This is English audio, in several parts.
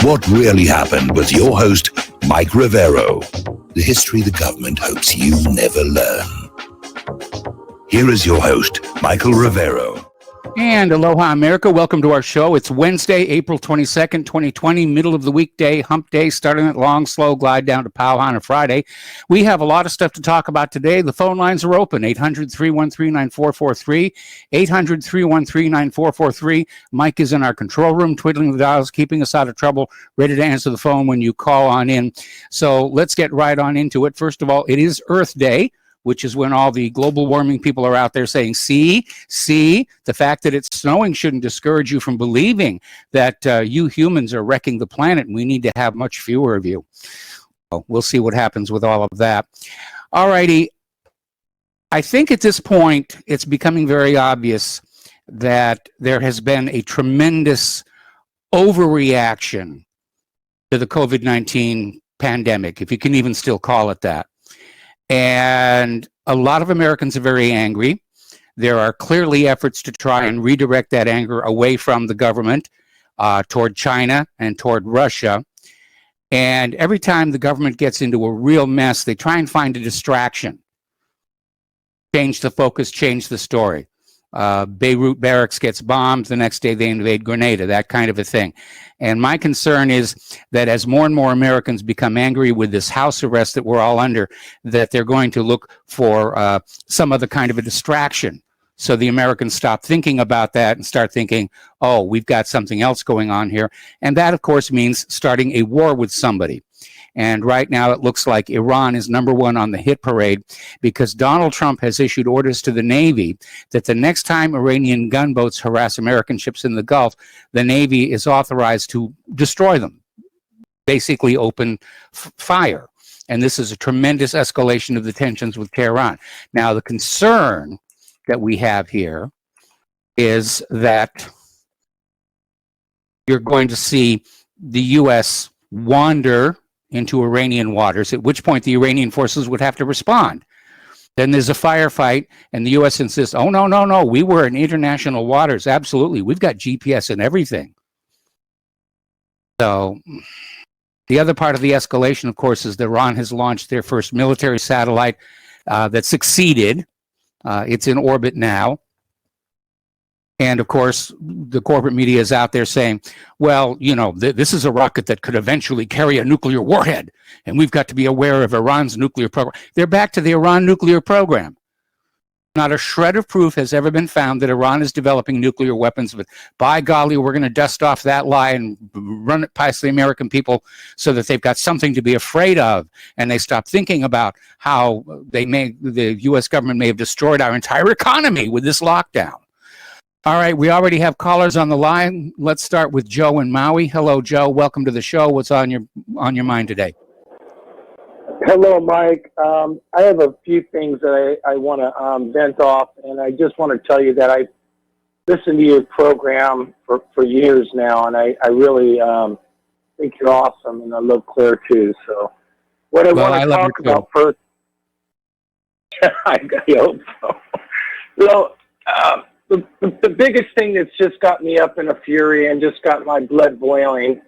What really happened with your host, Mike Rivero. The history the government hopes you never learn. Here is your host, Michael Rivero. And aloha, America. Welcome to our show. It's Wednesday, April 22nd, 2020, middle of the weekday, hump day, starting at long, slow glide down to pow on a Friday. We have a lot of stuff to talk about today. The phone lines are open, 800-313-9443, 800-313-9443. Mike is in our control room, twiddling the dials, keeping us out of trouble, ready to answer the phone when you call on in. So let's get right on into it. First of all, it is Earth Day, which is when all the global warming people are out there saying, see, the fact that it's snowing shouldn't discourage you from believing that you humans are wrecking the planet and we need to have much fewer of you. Well, we'll see what happens with all of that. All righty. I think at this point, it's becoming very obvious that there has been a tremendous overreaction to the COVID-19 pandemic, if you can even still call it that. And a lot of Americans are very angry. There are clearly efforts to try and redirect that anger away from the government toward China and toward Russia. And every time the government gets into a real mess, they try and find a distraction. Change the focus, change the story. Beirut barracks gets bombed, the next day they invade Grenada, that kind of a thing. And my concern is that as more and more Americans become angry with this house arrest that we're all under, that they're going to look for some other kind of a distraction. So the Americans stop thinking about that and start thinking, oh, we've got something else going on here. And that, of course, means starting a war with somebody. And right now it looks like Iran is number one on the hit parade because Donald Trump has issued orders to the Navy that the next time Iranian gunboats harass American ships in the Gulf, the Navy is authorized to destroy them, basically open fire. And this is a tremendous escalation of the tensions with Tehran. Now, the concern that we have here is that you're going to see the U.S. wander into Iranian waters, at which point the Iranian forces would have to respond. Then there's a firefight, and the U.S. insists, oh, no, we were in international waters. Absolutely. We've got GPS and everything. So the other part of the escalation, of course, is that Iran has launched their first military satellite that succeeded. It's in orbit now. And of course, the corporate media is out there saying, well, you know, this is a rocket that could eventually carry a nuclear warhead, and we've got to be aware of Iran's nuclear program. They're back to the Iran nuclear program. Not a shred of proof has ever been found that Iran is developing nuclear weapons, but by golly, we're going to dust off that lie and run it past the American people so that they've got something to be afraid of, and they stop thinking about how the U.S. government may have destroyed our entire economy with this lockdown. All right, we already have callers on the line. Let's start with Joe in Maui. Hello, Joe. Welcome to the show. What's on your mind today? Hello, Mike. I have a few things that I want to vent off, and I just want to tell you that I listened to your program for years now, and I really think you're awesome, and I love Claire too. So what I want to talk about first, I hope so. So, the biggest thing that's just got me up in a fury and just got my blood boiling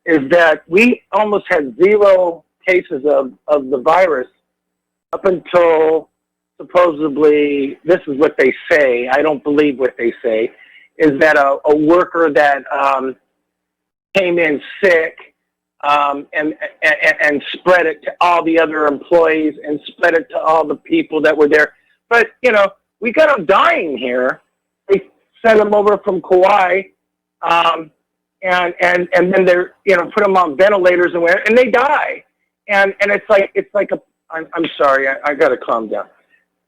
is that we almost had zero cases of the virus up until supposedly, this is what they say, I don't believe what they say, is that a worker that came in sick and spread it to all the other employees and spread it to all the people that were there. But, you know, we got them dying here. They sent them over from Kauai, and then they're, you know, put them on ventilators and they die. And it's like I'm sorry, I got to calm down.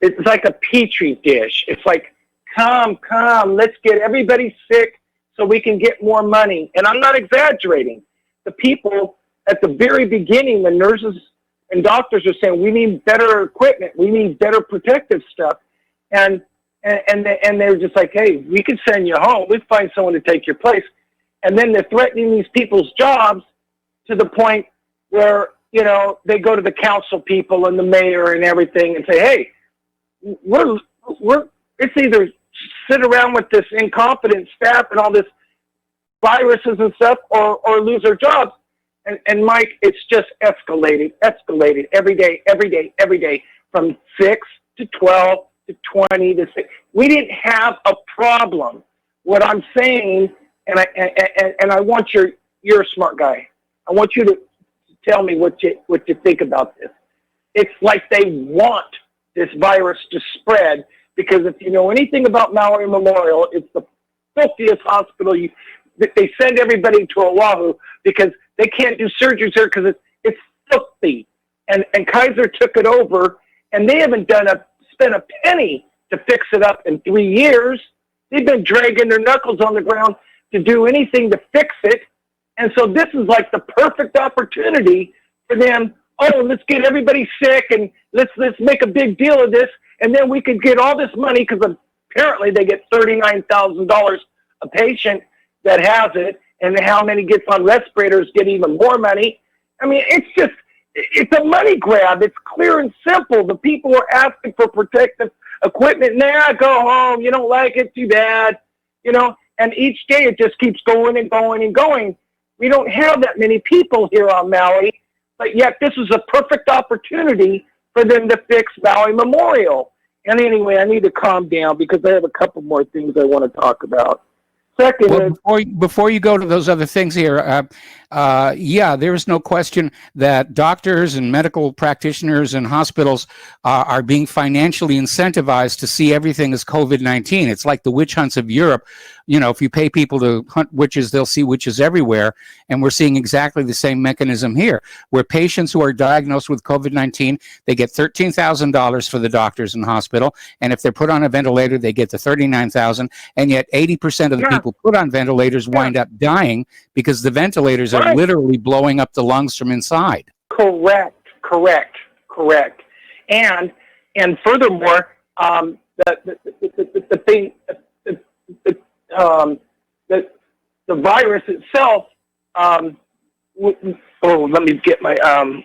It's like a petri dish. It's like, come, let's get everybody sick so we can get more money. And I'm not exaggerating. The people at the very beginning, the nurses and doctors are saying, we need better equipment. We need better protective stuff. And they're just like, hey, we can send you home. We'll find someone to take your place. And then they're threatening these people's jobs to the point where, you know, they go to the council people and the mayor and everything and say, hey, it's either sit around with this incompetent staff and all this viruses and stuff or lose their jobs. And Mike, it's just escalated every day, from 6 to 12 to 20 to 6. We didn't have a problem. What I'm saying, and I want you're a smart guy. I want you to tell me what you think about this. It's like they want this virus to spread, because if you know anything about Maui Memorial, it's the filthiest hospital. They send everybody to Oahu because they can't do surgeries there because it's filthy. And Kaiser took it over, and they haven't spent a penny to fix it up in 3 years. They've been dragging their knuckles on the ground to do anything to fix it. And so this is like the perfect opportunity for them. Oh, let's get everybody sick and let's make a big deal of this. And then we could get all this money, because apparently they get $39,000 a patient that has it. And how many gets on respirators get even more money. I mean, it's a money grab. It's clear and simple. The people are asking for protective equipment. Nah, go home. You don't like it, too bad. And each day it just keeps going and going and going. We don't have that many people here on Maui, but yet this is a perfect opportunity for them to fix Maui Memorial. And anyway, I need to calm down because I have a couple more things I want to talk about. Second, before you go to those other things here, there is no question that doctors and medical practitioners and hospitals are being financially incentivized to see everything as COVID-19. It's like the witch hunts of Europe. If you pay people to hunt witches, they'll see witches everywhere. And we're seeing exactly the same mechanism here, where patients who are diagnosed with COVID-19, they get $13,000 for the doctors and hospital. And if they're put on a ventilator, they get the $39,000. And yet 80% of the people put on ventilators wind up dying because the ventilators are literally blowing up the lungs from inside. Correct. And furthermore, the virus itself. Let me get my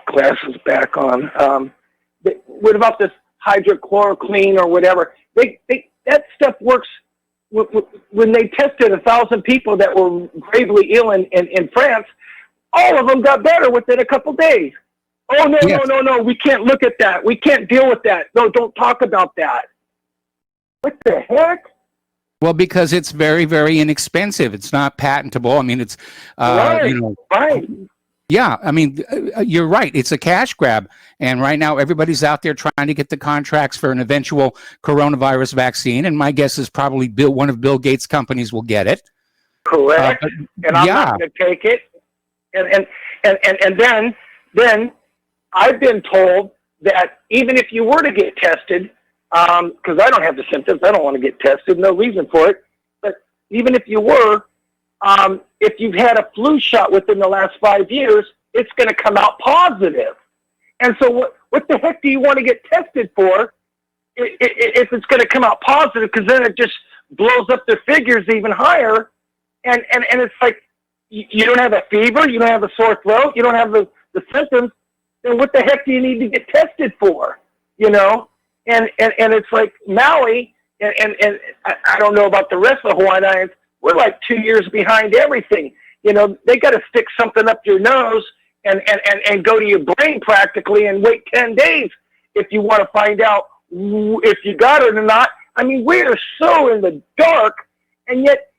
glasses back on. What about this hydrochloroquine or whatever? That stuff works. When they tested 1,000 people that were gravely ill in France, all of them got better within a couple days. Oh, no, we can't look at that. We can't deal with that. No, don't talk about that. What the heck? Well, because it's very, very inexpensive. It's not patentable. I mean, it's, right. Yeah, I mean, you're right. It's a cash grab. And right now, everybody's out there trying to get the contracts for an eventual coronavirus vaccine. And my guess is probably one of Bill Gates' companies will get it. Correct. And I'm not going to take it. And then I've been told that even if you were to get tested, because I don't have the symptoms, I don't want to get tested, no reason for it. But even if you were, if you've had a flu shot within the last 5 years, it's going to come out positive. And so what the heck do you want to get tested for if it's going to come out positive? Because then it just blows up their figures even higher. And it's like, you don't have a fever, you don't have a sore throat, you don't have the symptoms, then what the heck do you need to get tested for? And it's like Maui, and I don't know about the rest of the Hawaiian Islands, we're like 2 years behind everything. They got to stick something up your nose and go to your brain practically and wait 10 days if you want to find out if you got it or not. I mean, we are so in the dark, and yet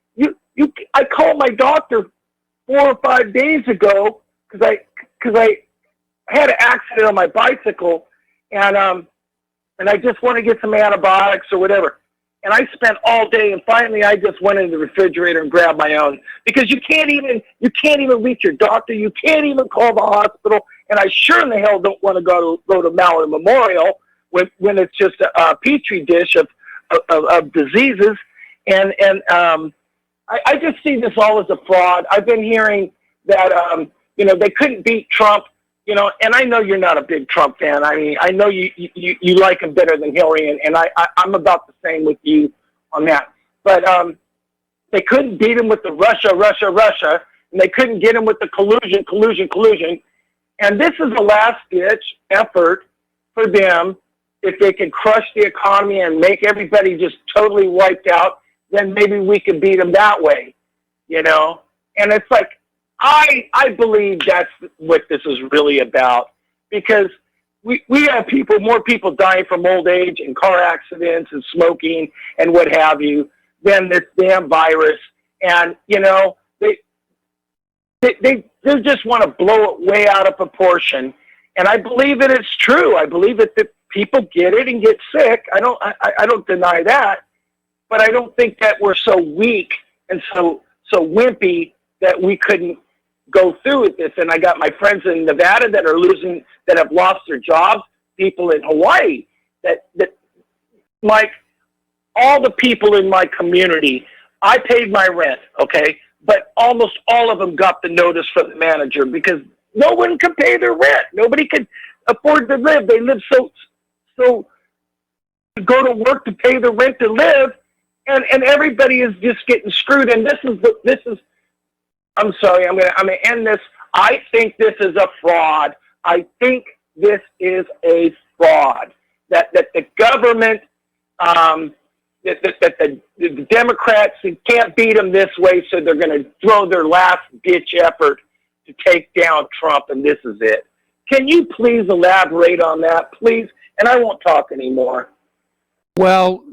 I called my doctor 4 or 5 days ago because I had an accident on my bicycle, and I just want to get some antibiotics or whatever. And I spent all day, and finally I just went in the refrigerator and grabbed my own, because you can't even reach your doctor. You can't even call the hospital. And I sure in the hell don't want to go to Maui Memorial when it's just a petri dish of diseases. And I just see this all as a fraud. I've been hearing that they couldn't beat Trump. And I know you're not a big Trump fan. I mean, I know you like him better than Hillary, and I'm about the same with you on that. But they couldn't beat him with the Russia, and they couldn't get him with the collusion. And this is a last-ditch effort for them. If they can crush the economy and make everybody just totally wiped out, then maybe we can beat them that way, And it's like, I believe that's what this is really about, because we have more people dying from old age and car accidents and smoking and what have you than this damn virus. And, you know, they just want to blow it way out of proportion. And I believe it is true. I believe that people get it and get sick. I don't deny that, but I don't think that we're so weak and so wimpy that we couldn't go through with this. And I got my friends in Nevada that have lost their jobs, people in Hawaii that like all the people in my community, I paid my rent, okay? But almost all of them got the notice from the manager because no one could pay their rent. Nobody could afford to live. They live so to go to work to pay the rent to live, and everybody is just getting screwed. And this is I'm sorry, I'm gonna end this. I think this is a fraud. I think this is a fraud. That the government, that the Democrats, you can't beat them this way, so they're going to throw their last ditch effort to take down Trump, and this is it. Can you please elaborate on that, please? And I won't talk anymore. Well,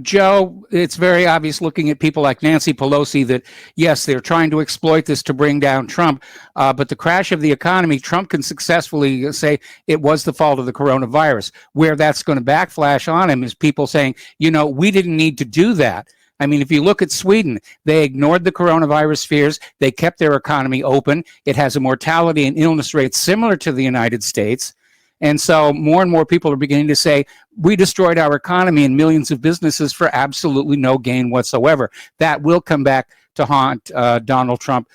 Joe, it's very obvious looking at people like Nancy Pelosi that, yes, they're trying to exploit this to bring down Trump, but the crash of the economy, Trump can successfully say it was the fault of the coronavirus. Where that's going to backflash on him is people saying, you know, we didn't need to do that. I mean, if you look at Sweden, they ignored the coronavirus fears. They kept their economy open. It has a mortality and illness rate similar to the United States. And so more and more people are beginning to say, we destroyed our economy and millions of businesses for absolutely no gain whatsoever. That will come back to haunt Donald Trump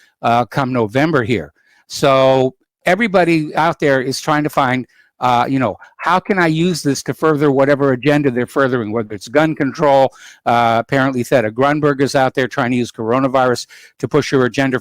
come November here. So everybody out there is trying to find, how can I use this to further whatever agenda they're furthering, whether it's gun control. Apparently Theta Grunberg is out there trying to use coronavirus to push her agenda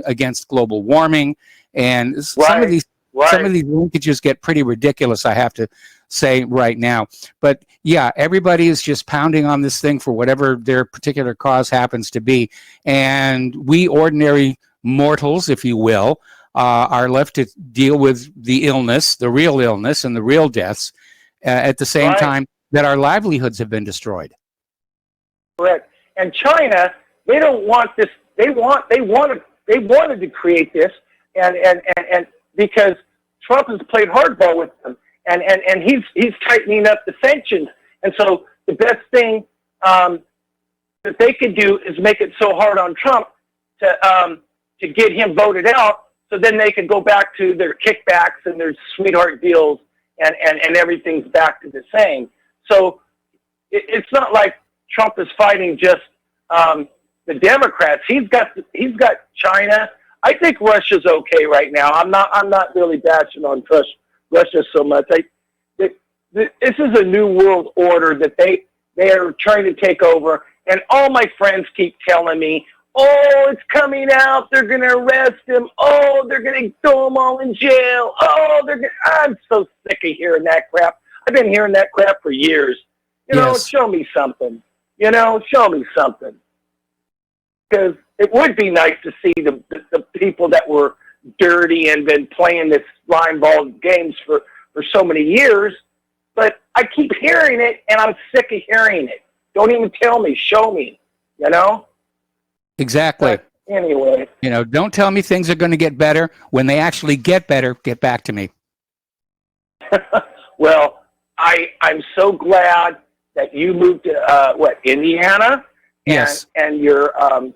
against global warming. And some of these linkages get pretty ridiculous, I have to say right now. But yeah, everybody is just pounding on this thing for whatever their particular cause happens to be. And we ordinary mortals, if you will, are left to deal with the illness, the real illness and the real deaths at the same time that our livelihoods have been destroyed. Correct. And China, they don't want this. They wanted to create this and because Trump has played hardball with them, and he's tightening up the sanctions. And so the best thing that they could do is make it so hard on Trump to get him voted out, so then they could go back to their kickbacks and their sweetheart deals, and everything's back to the same. So it's not like Trump is fighting just the Democrats. He's got China. I think Russia's okay right now. I'm not really bashing on Russia so much. This is a new world order that they are trying to take over, and all my friends keep telling me, "Oh, it's coming out. They're going to arrest him. Oh, they're going to throw them all in jail. Oh, I'm so sick of hearing that crap. I've been hearing that crap for years. Show me something. Show me something." Because it would be nice to see the people that were dirty and been playing this line ball games for so many years, but I keep hearing it, and I'm sick of hearing it. Don't even tell me, show me, Exactly. But anyway. Don't tell me things are going to get better. When they actually get better, get back to me. Well, I'm so glad that you moved to, Indiana? Yes. And you're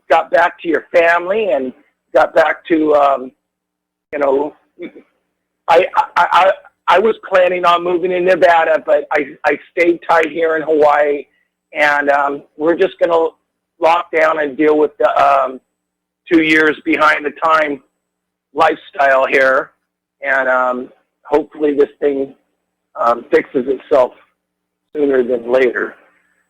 got back to your family and got back to I was planning on moving in Nevada, but I stayed tight here in Hawaii, and we're just going to lock down and deal with the 2 years behind the time lifestyle here, and hopefully this thing fixes itself sooner than later.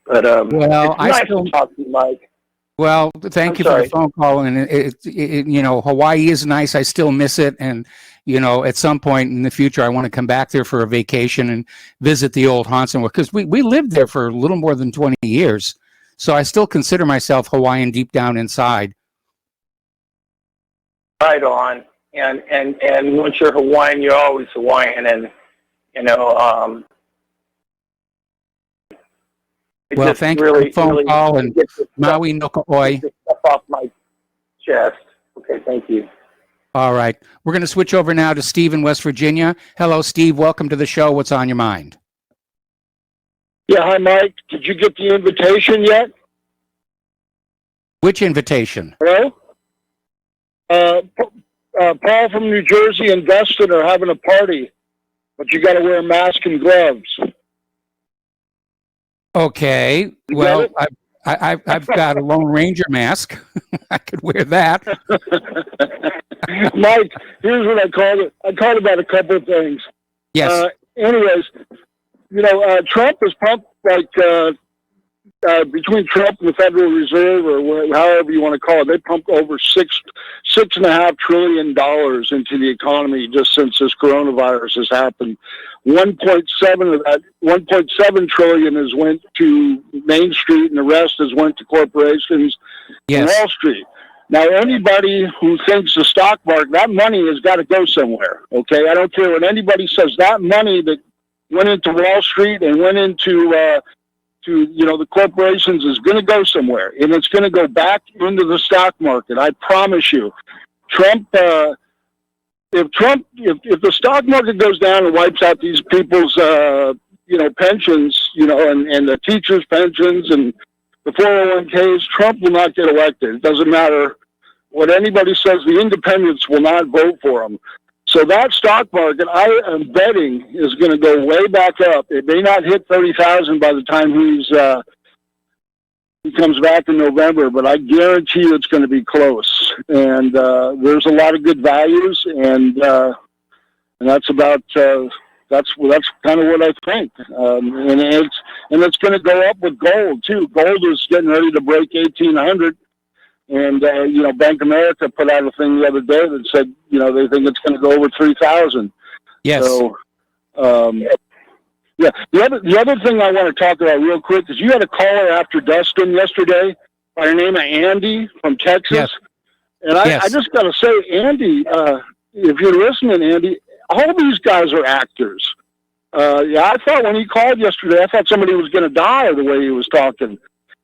But well, it's nice to talk to you, Mike. Well, thank you for the phone call. And Hawaii is nice. I still miss it. And, at some point in the future, I want to come back there for a vacation and visit the old haunts. Because we lived there for a little more than 20 years. So I still consider myself Hawaiian deep down inside. right on. And once you're Hawaiian, you're always Hawaiian. And, you know, well, thank you for the phone call, and Maui Noko'oi. Stuff off my chest. Okay, thank you. All right. We're going to switch over now to Steve in West Virginia. Hello, Steve. Welcome to the show. What's on your mind? Yeah, hi, Mike. Did you get the invitation yet? Which invitation? Hello? Paul from New Jersey and Dustin are having a party, but you got to wear a mask and gloves. Okay. Well, I've got a Lone Ranger mask. I could wear that. Mike, here's what I called it. I called about a couple of things. Yes. Anyways, you know, Trump has pumped, like, between Trump and the Federal Reserve, or however you want to call it, they pumped over $6.5 trillion into the economy just since this coronavirus has happened. 1.7 of that, 1.7 trillion has went to Main Street, and the rest has went to corporations and Wall Street. Now, anybody who thinks the stock market, that money has got to go somewhere. Okay, I don't care what anybody says. That money that went into Wall Street and went into the corporations is going to go somewhere, and it's going to go back into the stock market. I promise you. Trump, if the stock market goes down and wipes out these people's, pensions, and the teachers' pensions and the 401ks, Trump will not get elected. It doesn't matter what anybody says. The independents will not vote for him. So that stock market, I am betting, is going to go way back up. It may not hit 30,000 by the time he comes back in November, but I guarantee you it's going to be close. And there's a lot of good values, and that's about that's kind of what I think. And it's going to go up with gold too. Gold is getting ready to break 1,800. And, Bank of America put out a thing the other day that said, they think it's going to go over 3,000. Yes. So, yeah. The other thing I want to talk about real quick is you had a caller after Dustin yesterday by the name of Andy from Texas. Yes. And I just got to say, Andy, if you're listening, Andy, all these guys are actors. I thought when he called yesterday, I thought somebody was going to die the way he was talking.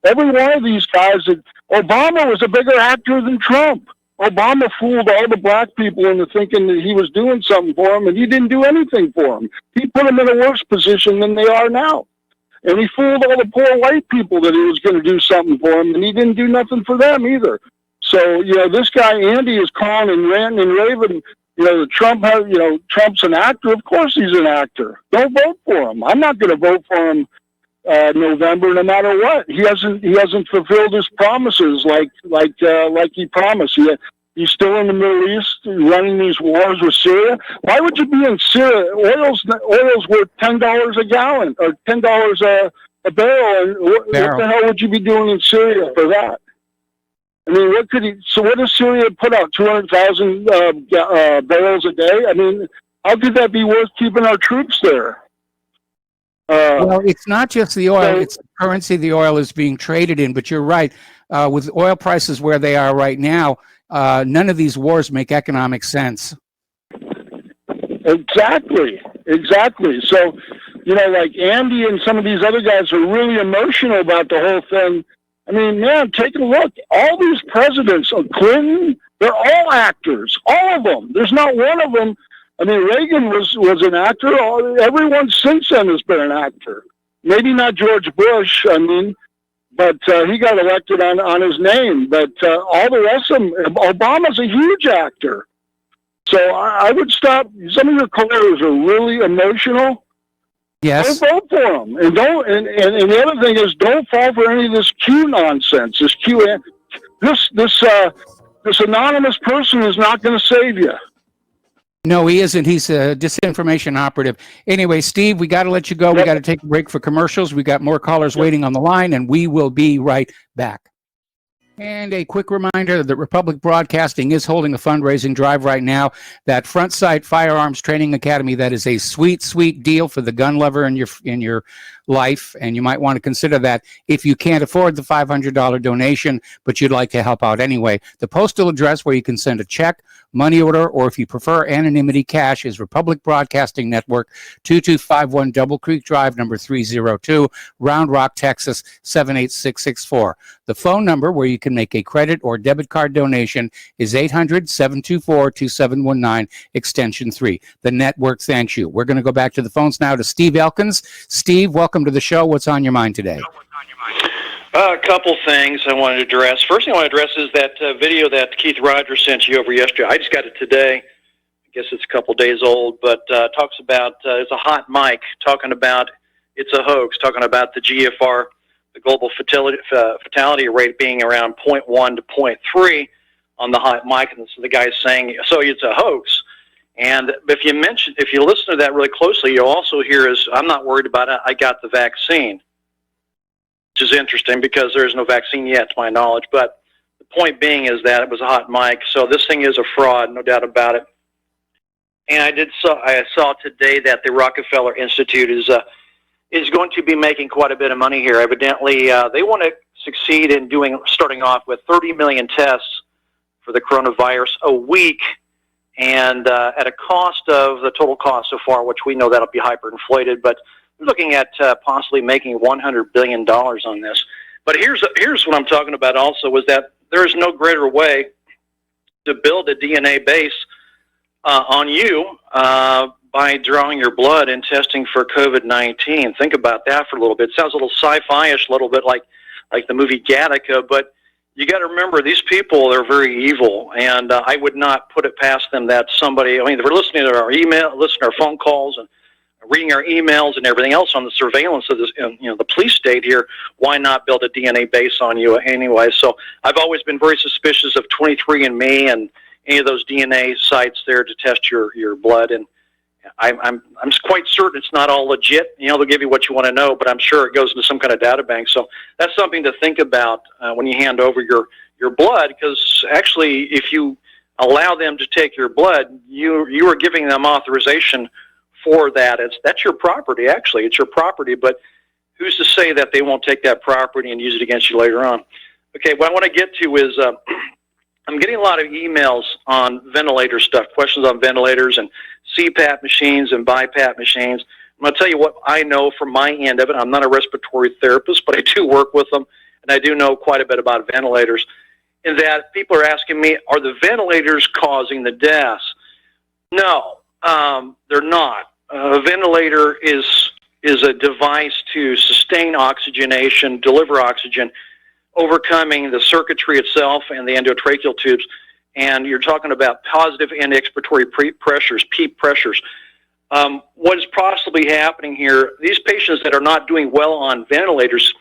Every one of these guys, Obama was a bigger actor than Trump. Obama fooled all the black people into thinking that he was doing something for them, and he didn't do anything for them. He put them in a worse position than they are now. And he fooled all the poor white people that he was going to do something for them, and he didn't do nothing for them either. So, this guy, Andy, is calling and ranting and raving, Trump's an actor. Of course he's an actor. Don't vote for him. I'm not going to vote for him November, no matter what. He hasn't fulfilled his promises like he promised. He's still in the Middle East running these wars with Syria. Why would you be in Syria? Oil's worth $10 a gallon or $10 a barrel. And what the hell would you be doing in Syria for that? I mean, what does Syria put out? 200,000 barrels a day? I mean, how could that be worth keeping our troops there? Well, it's not just the oil, it's the currency the oil is being traded in, but you're right. With oil prices where they are right now, none of these wars make economic sense. Exactly. So, like Andy and some of these other guys are really emotional about the whole thing. I mean, man, take a look. All these presidents, Clinton, they're all actors, all of them. There's not one of them. I mean, Reagan was an actor. Everyone since then has been an actor. Maybe not George Bush, but he got elected on his name. But all the rest of them, Obama's a huge actor. So I would stop. Some of your callers are really emotional. Yes. Don't vote for them. And the other thing is, don't fall for any of this Q nonsense. This anonymous person is not going to save you. No, he isn't. He's a disinformation operative. Anyway, Steve, we got to let you go. Yep. We got to take a break for commercials. We got more callers waiting on the line, and we will be right back. And a quick reminder that Republic Broadcasting is holding a fundraising drive right now. That Front Sight Firearms Training Academy, that is a sweet, sweet deal for the gun lover in your life, and you might want to consider that if you can't afford the $500 donation, but you'd like to help out anyway. The postal address where you can send a check, money order, or if you prefer anonymity, cash is Republic Broadcasting Network, 2251 Double Creek Drive, number 302, Round Rock, Texas, 78664. The phone number where you can make a credit or debit card donation is 800-724-2719, extension 3. The network thanks you. We're going to go back to the phones now to Steve Elkins. Steve, welcome to the show. What's on your mind today? A couple things I wanted to address. First thing I want to address is that video that Keith Rogers sent you over yesterday. I just got it today. I guess it's a couple days old, but talks about, it's a hot mic talking about it's a hoax, talking about the GFR, the global fatality rate being around 0.1 to 0.3 on the hot mic. And so the guy's saying, so it's a hoax. And if you listen to that really closely, you'll also hear is, I'm not worried about it, I got the vaccine. Which is interesting because there is no vaccine yet, to my knowledge. But the point being is that it was a hot mic. So this thing is a fraud, no doubt about it. And I saw today that the Rockefeller Institute is going to be making quite a bit of money here. Evidently, they want to succeed in starting off with 30 million tests for the coronavirus a week, and at a cost of the total cost so far, which we know that'll be hyperinflated, but we're looking at possibly making $100 billion on this. But here's what I'm talking about also, is that there is no greater way to build a DNA base on you by drawing your blood and testing for COVID-19. Think about that for a little bit. It sounds a little sci-fi-ish, a little bit like the movie Gattaca, but you got to remember, these people are very evil, and I would not put it past them that somebody, I mean, they're listening to our email, listening to our phone calls, and reading our emails and everything else on the surveillance of this, the police state here. Why not build a DNA base on you anyway? So I've always been very suspicious of 23andMe and any of those DNA sites there to test your blood, and I'm quite certain it's not all legit. They'll give you what you want to know, but I'm sure it goes into some kind of data bank. So that's something to think about when you hand over your blood, because actually, if you allow them to take your blood, you are giving them authorization for that. That's your property. Actually, it's your property. But who's to say that they won't take that property and use it against you later on? Okay, what I want to get to is I'm getting a lot of emails on ventilator stuff, questions on ventilators and CPAP machines and BiPAP machines. I'm going to tell you what I know from my end of it. I'm not a respiratory therapist, but I do work with them, and I do know quite a bit about ventilators. In that people are asking me, are the ventilators causing the deaths? No, they're not. A ventilator is a device to sustain oxygenation, deliver oxygen, overcoming the circuitry itself and the endotracheal tubes. And you're talking about positive and expiratory pressures, PEEP pressures. What is possibly happening here, these patients that are not doing well on ventilators,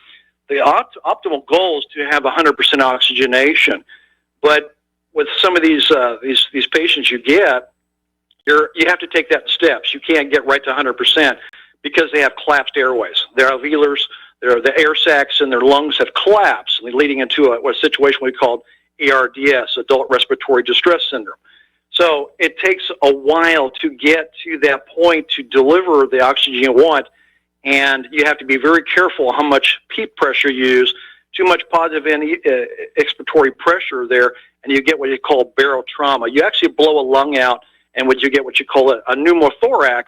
the optimal goal is to have 100% oxygenation. But with some of these patients you get, you have to take that in steps. You can't get right to 100% because they have collapsed airways. Their alveolars, the air sacs in their lungs have collapsed, leading into a situation we call ARDS, Adult Respiratory Distress Syndrome. So it takes a while to get to that point to deliver the oxygen you want, and you have to be very careful how much PEEP pressure you use. Too much positive expiratory pressure there, and you get what you call barotrauma. You actually blow a lung out, and you get what you call a pneumothorax,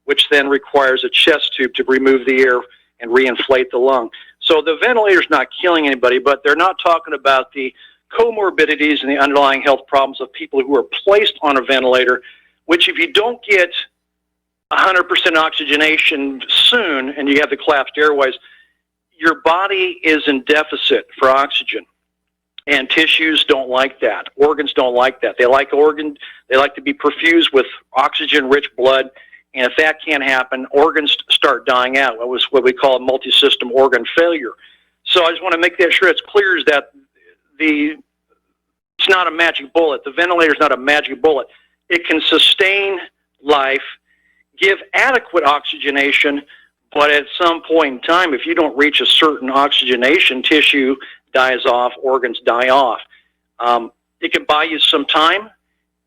which then requires a chest tube to remove the air and reinflate the lung. So the ventilator's not killing anybody, but they're not talking about the comorbidities and the underlying health problems of people who are placed on a ventilator, which if you don't get 100% oxygenation soon and you have the collapsed airways, your body is in deficit for oxygen. And tissues don't like that. Organs don't like that. They like to be perfused with oxygen-rich blood, and if that can't happen, organs start dying out. It was what we call a multi-system organ failure. So I just want to make that sure it's clear is that it's not a magic bullet. The ventilator is not a magic bullet. It can sustain life, give adequate oxygenation, but at some point in time, if you don't reach a certain oxygenation, tissue dies off, organs die off. It can buy you some time,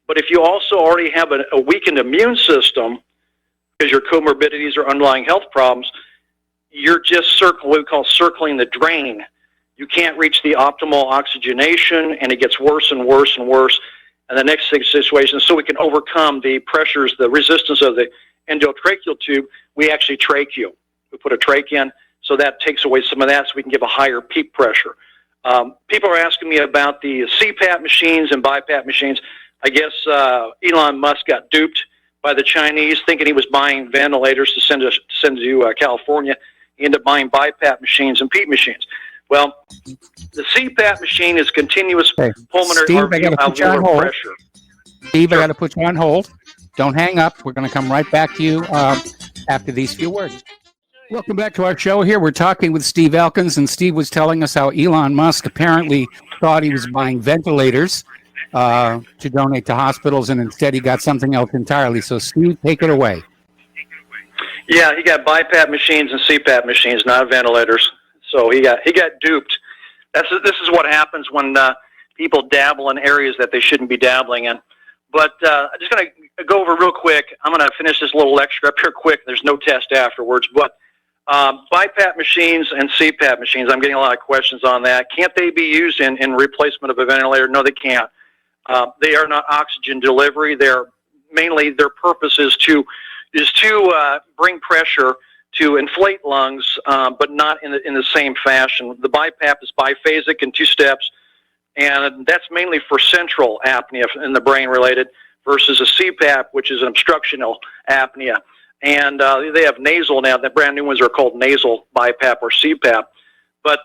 but if you also already have a weakened immune system, because your comorbidities or underlying health problems, you're just what we call circling the drain. You can't reach the optimal oxygenation, and it gets worse and worse and worse. And the next situation, so we can overcome the pressures, the resistance of the endotracheal tube, we actually trach you. We put a trach in, so that takes away some of that, so we can give a higher peak pressure. People are asking me about the CPAP machines and BiPAP machines. I guess Elon Musk got duped by the Chinese, thinking he was buying ventilators to send to California. He ended up buying BiPAP machines and PEEP machines. Well, the CPAP machine is continuous pulmonary alveolar pressure. Steve, I got to put you on hold. Don't hang up. We're going to come right back to you after these few words. Welcome back to our show here. We're talking with Steve Elkins, and Steve was telling us how Elon Musk apparently thought he was buying ventilators to donate to hospitals, and instead he got something else entirely. So, Steve, take it away. Yeah, he got BiPAP machines and CPAP machines, not ventilators. So he got duped. This is what happens when people dabble in areas that they shouldn't be dabbling in. But I'm just going to go over real quick. I'm going to finish this little lecture up here quick. There's no test afterwards. But BiPAP machines and CPAP machines, I'm getting a lot of questions on that. Can't they be used in replacement of a ventilator? No, they can't. They are not oxygen delivery. Mainly their purpose is to bring pressure to inflate lungs, but not in the same fashion. The BiPAP is biphasic in 2 steps, and that's mainly for central apnea in the brain related, versus a CPAP, which is an obstructional apnea. And they have nasal now. The brand new ones are called nasal BiPAP or CPAP. But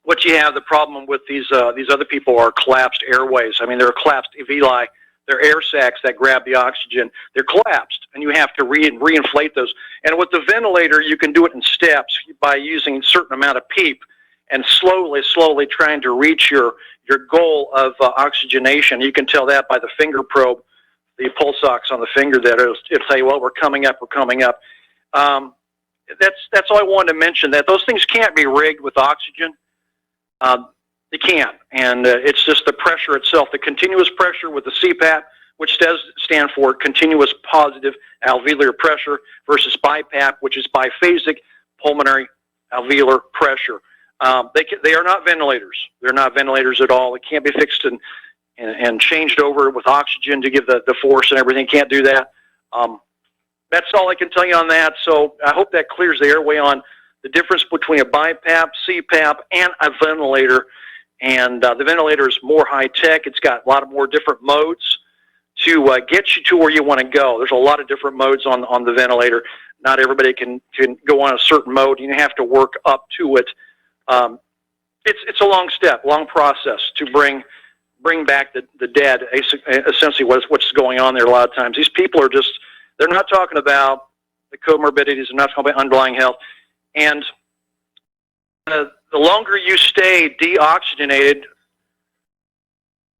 what you have, the problem with these other people are collapsed airways. I mean, they're collapsed alveoli. They're air sacs that grab the oxygen. They're collapsed, and you have to reinflate those. And with the ventilator, you can do it in steps by using a certain amount of PEEP and slowly trying to reach your goal of oxygenation. You can tell that by the finger probe, the pulse ox on the finger there. It'll tell you, well, we're coming up. That's all I wanted to mention, that those things can't be rigged with oxygen. They can't, and it's just the pressure itself, the continuous pressure with the CPAP, which does stand for continuous positive alveolar pressure, versus BiPAP, which is biphasic pulmonary alveolar pressure. They are not ventilators. They're not ventilators at all. It can't be fixed and changed over with oxygen to give the force and everything. Can't do that. That's all I can tell you on that. So I hope that clears the airway on the difference between a BiPAP, CPAP, and a ventilator. And the ventilator is more high-tech. It's got a lot of more different modes to get you to where you want to go. There's a lot of different modes on the ventilator. Not everybody can go on a certain mode. You have to work up to it. It's a long step, long process to bring back the dead, essentially what's going on there a lot of times. These people are just, they're not talking about the comorbidities, they're not talking about underlying health. And the longer you stay deoxygenated,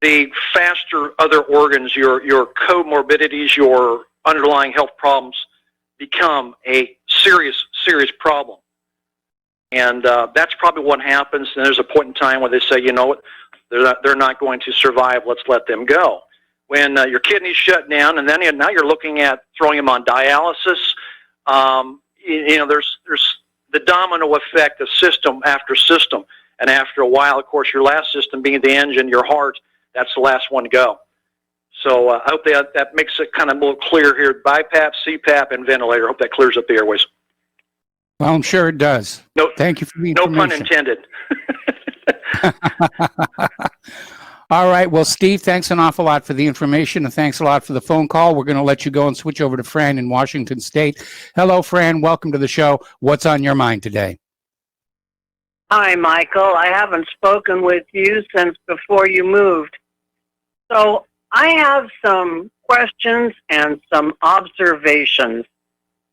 the faster other organs, your comorbidities, your underlying health problems become a serious problem. And that's probably what happens. And there's a point in time where they say, you know what, they're not going to survive. Let's let them go. When your kidneys shut down, and then now you're looking at throwing them on dialysis. There's the domino effect of system after system. And after a while, of course, your last system being the engine, your heart, that's the last one to go. So I hope that makes it kind of a little clear here. BiPAP, CPAP, and ventilator. I hope that clears up the airways. Well, I'm sure it does. No, thank you for the information. No pun intended. All right. Well, Steve, thanks an awful lot for the information, and thanks a lot for the phone call. We're going to let you go and switch over to Fran in Washington State. Hello, Fran. Welcome to the show. What's on your mind today? Hi, Michael. I haven't spoken with you since before you moved. So I have some questions and some observations.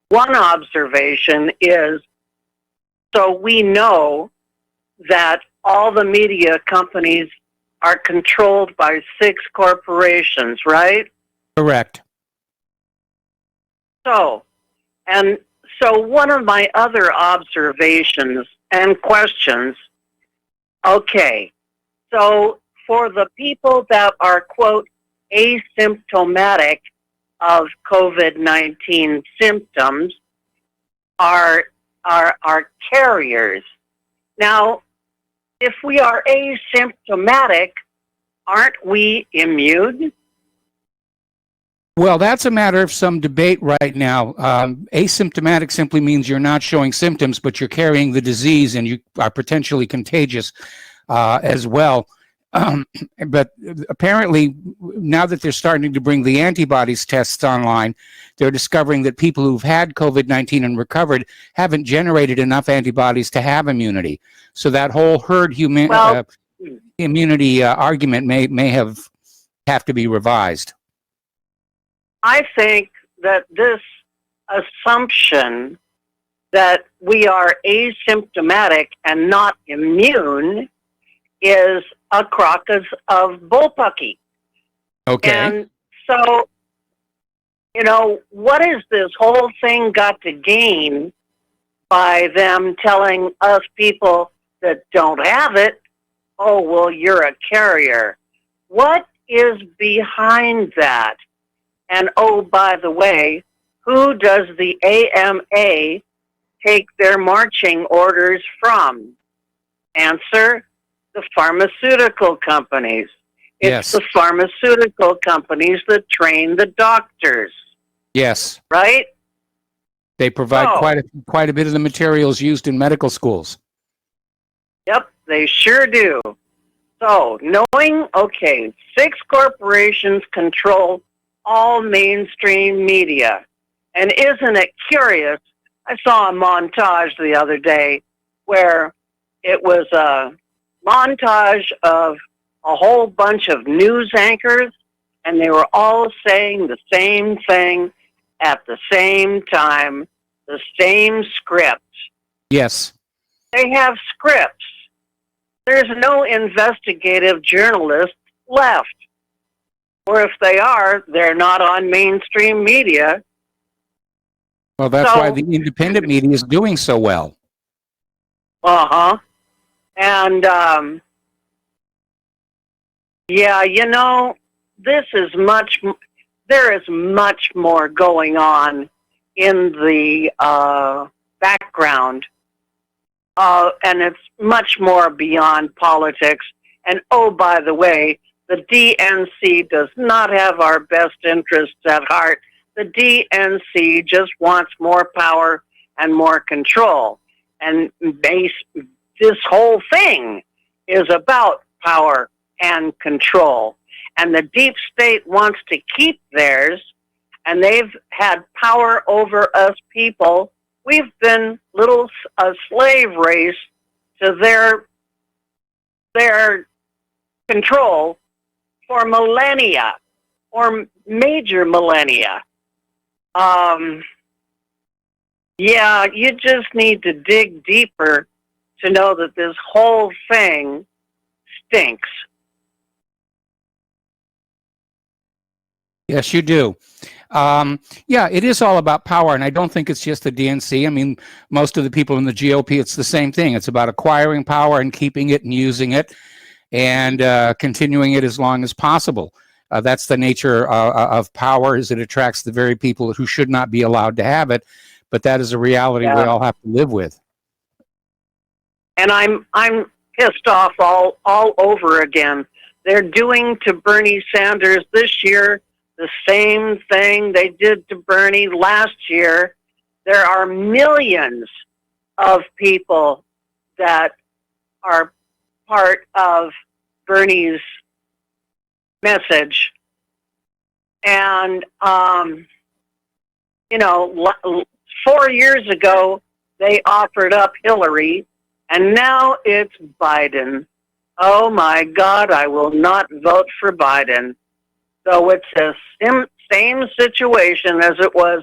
One observation is, so we know that all the media companies are controlled by 6 corporations, right? Correct. So one of my other observations and questions, okay, so for the people that are, quote, asymptomatic of COVID-19 symptoms, are are carriers. Now, if we are asymptomatic, aren't we immune? Well, that's a matter of some debate right now. Asymptomatic simply means you're not showing symptoms, but you're carrying the disease and you are potentially contagious as well. But apparently, now that they're starting to bring the antibodies tests online, they're discovering that people who've had COVID-19 and recovered haven't generated enough antibodies to have immunity. So that whole herd immunity argument may have to be revised. I think that this assumption that we are asymptomatic and not immune is a crock of bullpucky. Okay. And so, what has this whole thing got to gain by them telling us people that don't have it, oh, well, you're a carrier? What is behind that? And oh, by the way, who does the AMA take their marching orders from? Answer, the pharmaceutical companies. It's the pharmaceutical companies that train the doctors. Yes. Right? They provide quite a bit of the materials used in medical schools. Yep, they sure do. So, knowing, 6 corporations control all mainstream media. And isn't it curious? I saw a montage the other day where it was a montage of a whole bunch of news anchors, and they were all saying the same thing at the same time, the same script. Yes. They have scripts. There's no investigative journalist left. Or if they are, they're not on mainstream media. Well, that's why the independent media is doing so well. Uh-huh. And, there is much more going on in the background. And it's much more beyond politics. And, oh, by the way, the DNC does not have our best interests at heart. The DNC just wants more power and more control. And this whole thing is about power and control. And the deep state wants to keep theirs, and they've had power over us people. We've been a slave race to their control for millennia, or major millennia. You just need to dig deeper to know that this whole thing stinks. Yes, you do. It is all about power, and I don't think it's just the DNC. I mean, most of the people in the GOP, it's the same thing. It's about acquiring power and keeping it and using it and continuing it as long as possible. That's the nature of power, is it attracts the very people who should not be allowed to have it, but that is a reality we all have to live with. And I'm pissed off all over again. They're doing to Bernie Sanders this year the same thing they did to Bernie last year. There are millions of people that are part of Bernie's message. And, 4 years ago, they offered up Hillary, and now it's Biden. Oh, my God, I will not vote for Biden. So it's the same situation as it was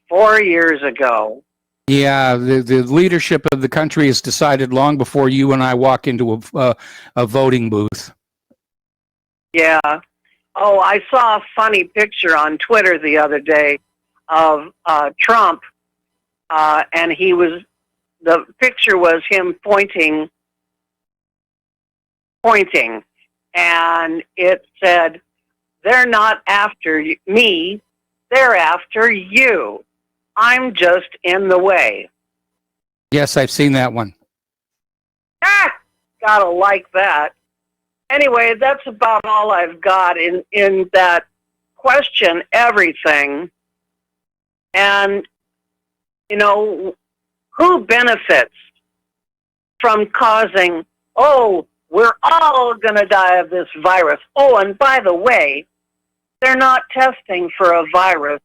4 years ago. Yeah, the leadership of the country is decided long before you and I walk into a voting booth. Yeah. Oh, I saw a funny picture on Twitter the other day of Trump, and the picture was him pointing, and it said, "They're not after me, they're after you. I'm just in the way." Yes, I've seen that one. Ah, gotta like that. Anyway, that's about all I've got in that question everything. And, you know, who benefits from causing, oh, we're all going to die of this virus. Oh, and by the way, they're not testing for a virus.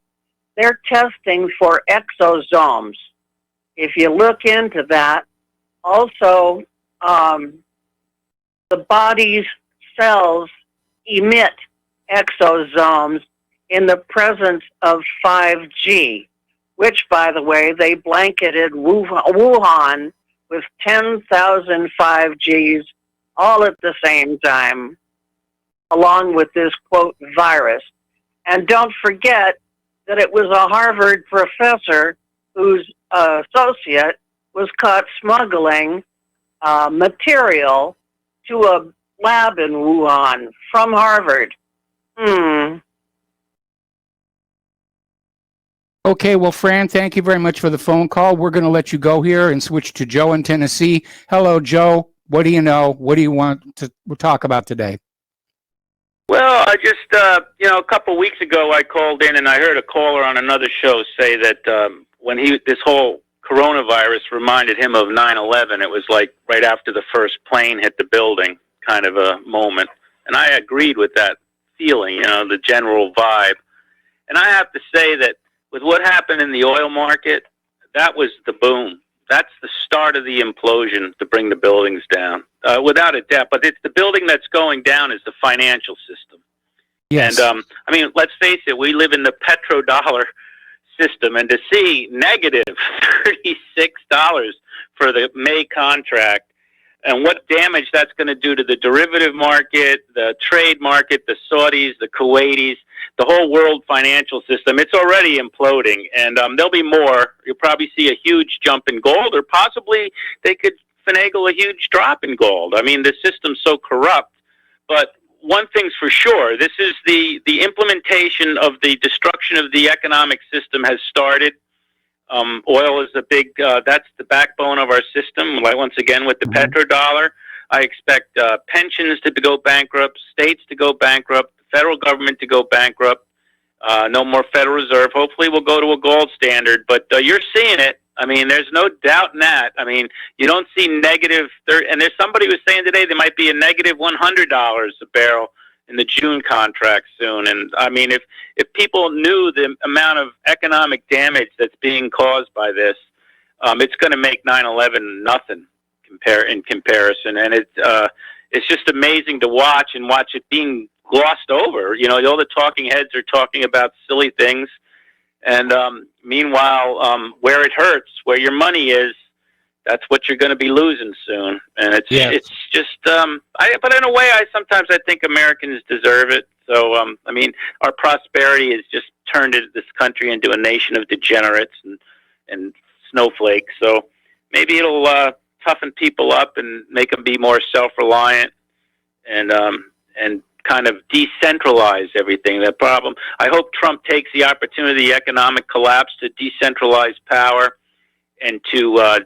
They're testing for exosomes. If you look into that, also, the body's cells emit exosomes in the presence of 5G, which, by the way, they blanketed Wuhan with 10,000 5Gs all at the same time, along with this, quote, virus. And don't forget that it was a Harvard professor whose associate was caught smuggling material to a lab in Wuhan from Harvard. Okay, well, Fran, thank you very much for the phone call. We're going to let you go here and switch to Joe in Tennessee. Hello, Joe. What do you know? What do you want to talk about today? Well, I just, a couple weeks ago I called in and I heard a caller on another show say that when this whole coronavirus reminded him of 9/11, it was like right after the first plane hit the building kind of a moment. And I agreed with that feeling, the general vibe. And I have to say that with what happened in the oil market, that was the boom. That's the start of the implosion to bring the buildings down, without a doubt. But it's the building that's going down is the financial system. Yes. And, let's face it, we live in the petrodollar system, and to see negative $36 for the May contract, and what damage that's going to do to the derivative market, the trade market, the Saudis, the Kuwaitis, the whole world financial system, it's already imploding. And there'll be more. You'll probably see a huge jump in gold, or possibly they could finagle a huge drop in gold. I mean, the system's so corrupt. But one thing's for sure, this is the implementation of the destruction of the economic system has started. Oil is a big, that's the backbone of our system. Like, once again, with the petrodollar, I expect pensions to go bankrupt, states to go bankrupt, the federal government to go bankrupt, no more Federal Reserve. Hopefully we'll go to a gold standard, but you're seeing it. I mean, there's no doubt in that. I mean, you don't see negative, and there's somebody was saying today there might be a negative $100 a barrel in the June contract soon. And I mean, if people knew the amount of economic damage that's being caused by this, it's going to make 9/11 nothing in comparison. And it's just amazing to watch it being glossed over. All the talking heads are talking about silly things. And meanwhile, where it hurts, where your money is, that's what you're going to be losing soon. And it's just, but in a way, sometimes I think Americans deserve it. So, our prosperity has just turned this country into a nation of degenerates and snowflakes. So maybe it'll toughen people up and make them be more self-reliant and kind of decentralize everything. That problem. I hope Trump takes the opportunity, economic collapse, to decentralize power and to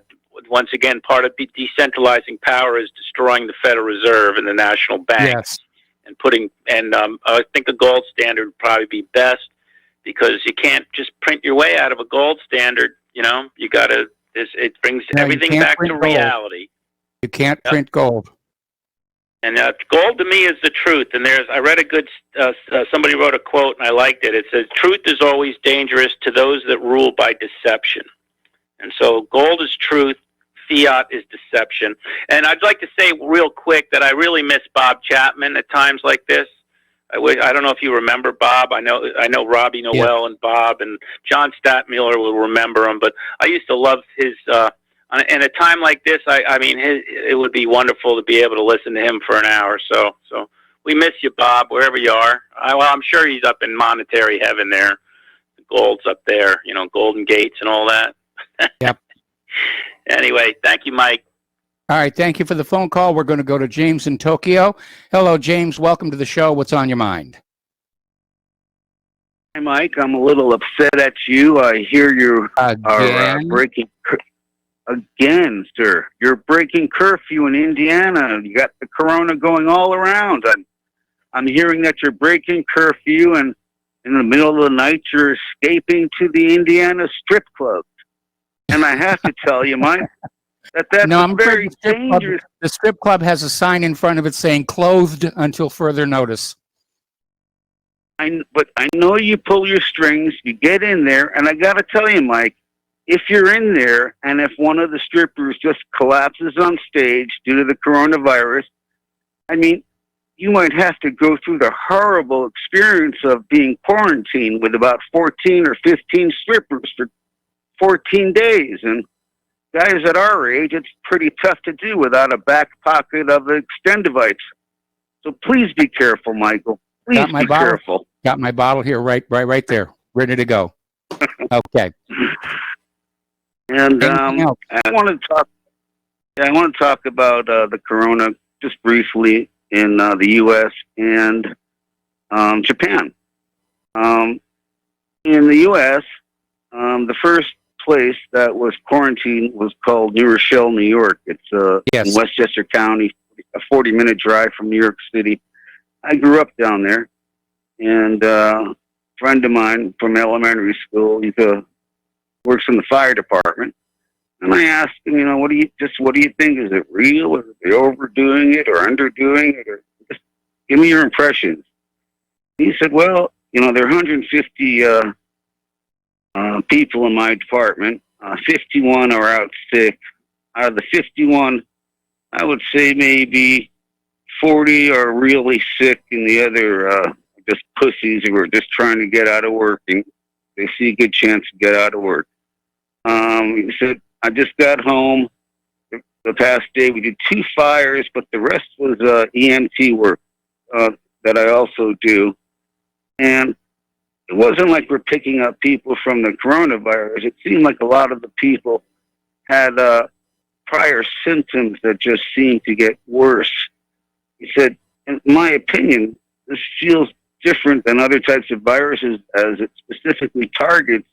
once again, part of decentralizing power is destroying the Federal Reserve and the national bank. Yes. And I think a gold standard would probably be best, because you can't just print your way out of a gold standard. You got to. It brings everything back to reality. You can't print gold. And gold to me is the truth. And I read a good. Somebody wrote a quote, and I liked it. It says, "Truth is always dangerous to those that rule by deception." And so, gold is truth. Fiat is deception. And I'd like to say real quick that I really miss Bob Chapman at times like this. I don't know if you remember Bob. I know Robbie Noel and Bob, and John Statmuller will remember him. But I used to love his. And a time like this, it would be wonderful to be able to listen to him for an hour. So we miss you, Bob, wherever you are. I'm sure he's up in monetary heaven there. The gold's up there, Golden Gates and all that. Yep. Anyway, thank you, Mike. All right, thank you for the phone call. We're going to go to James in Tokyo. Hello, James. Welcome to the show. What's on your mind? Hi, Mike. I'm a little upset at you. I hear you are breaking again, sir, you're breaking curfew in Indiana. You got the corona going all around. I'm hearing that you're breaking curfew, and in the middle of the night, you're escaping to the Indiana strip club. And I have to tell you, Mike, that's No, I'm afraid very dangerous. the strip club has a sign in front of it saying "closed until further notice." But I know you pull your strings, you get in there, and I got to tell you, Mike, if you're in there and if one of the strippers just collapses on stage due to the coronavirus, I mean, you might have to go through the horrible experience of being quarantined with about 14 or 15 strippers for 14 days. And guys at our age, it's pretty tough to do without a back pocket of Extendivites. So please be careful, Michael. Please be careful. Got my bottle here, right there, ready to go. Okay. And I want to talk about the corona just briefly in the U.S. and Japan. In the U.S., the first place that was quarantined was called New Rochelle, New York. It's in Westchester County, a 40-minute drive from New York City. I grew up down there, and a friend of mine from elementary school, he works in the fire department. And I asked him, what do you think? Is it real? Are they overdoing it or underdoing it? Or just give me your impressions. He said, well, there are 150 people in my department. 51 are out sick. Out of the 51, I would say maybe 40 are really sick, and the other just pussies who are just trying to get out of work, and they see a good chance to get out of work. He said, I just got home the past day. We did 2 fires, but the rest was EMT work that I also do. And it wasn't like we're picking up people from the coronavirus. It seemed like a lot of the people had prior symptoms that just seemed to get worse. He said, in my opinion, this feels different than other types of viruses as it specifically targets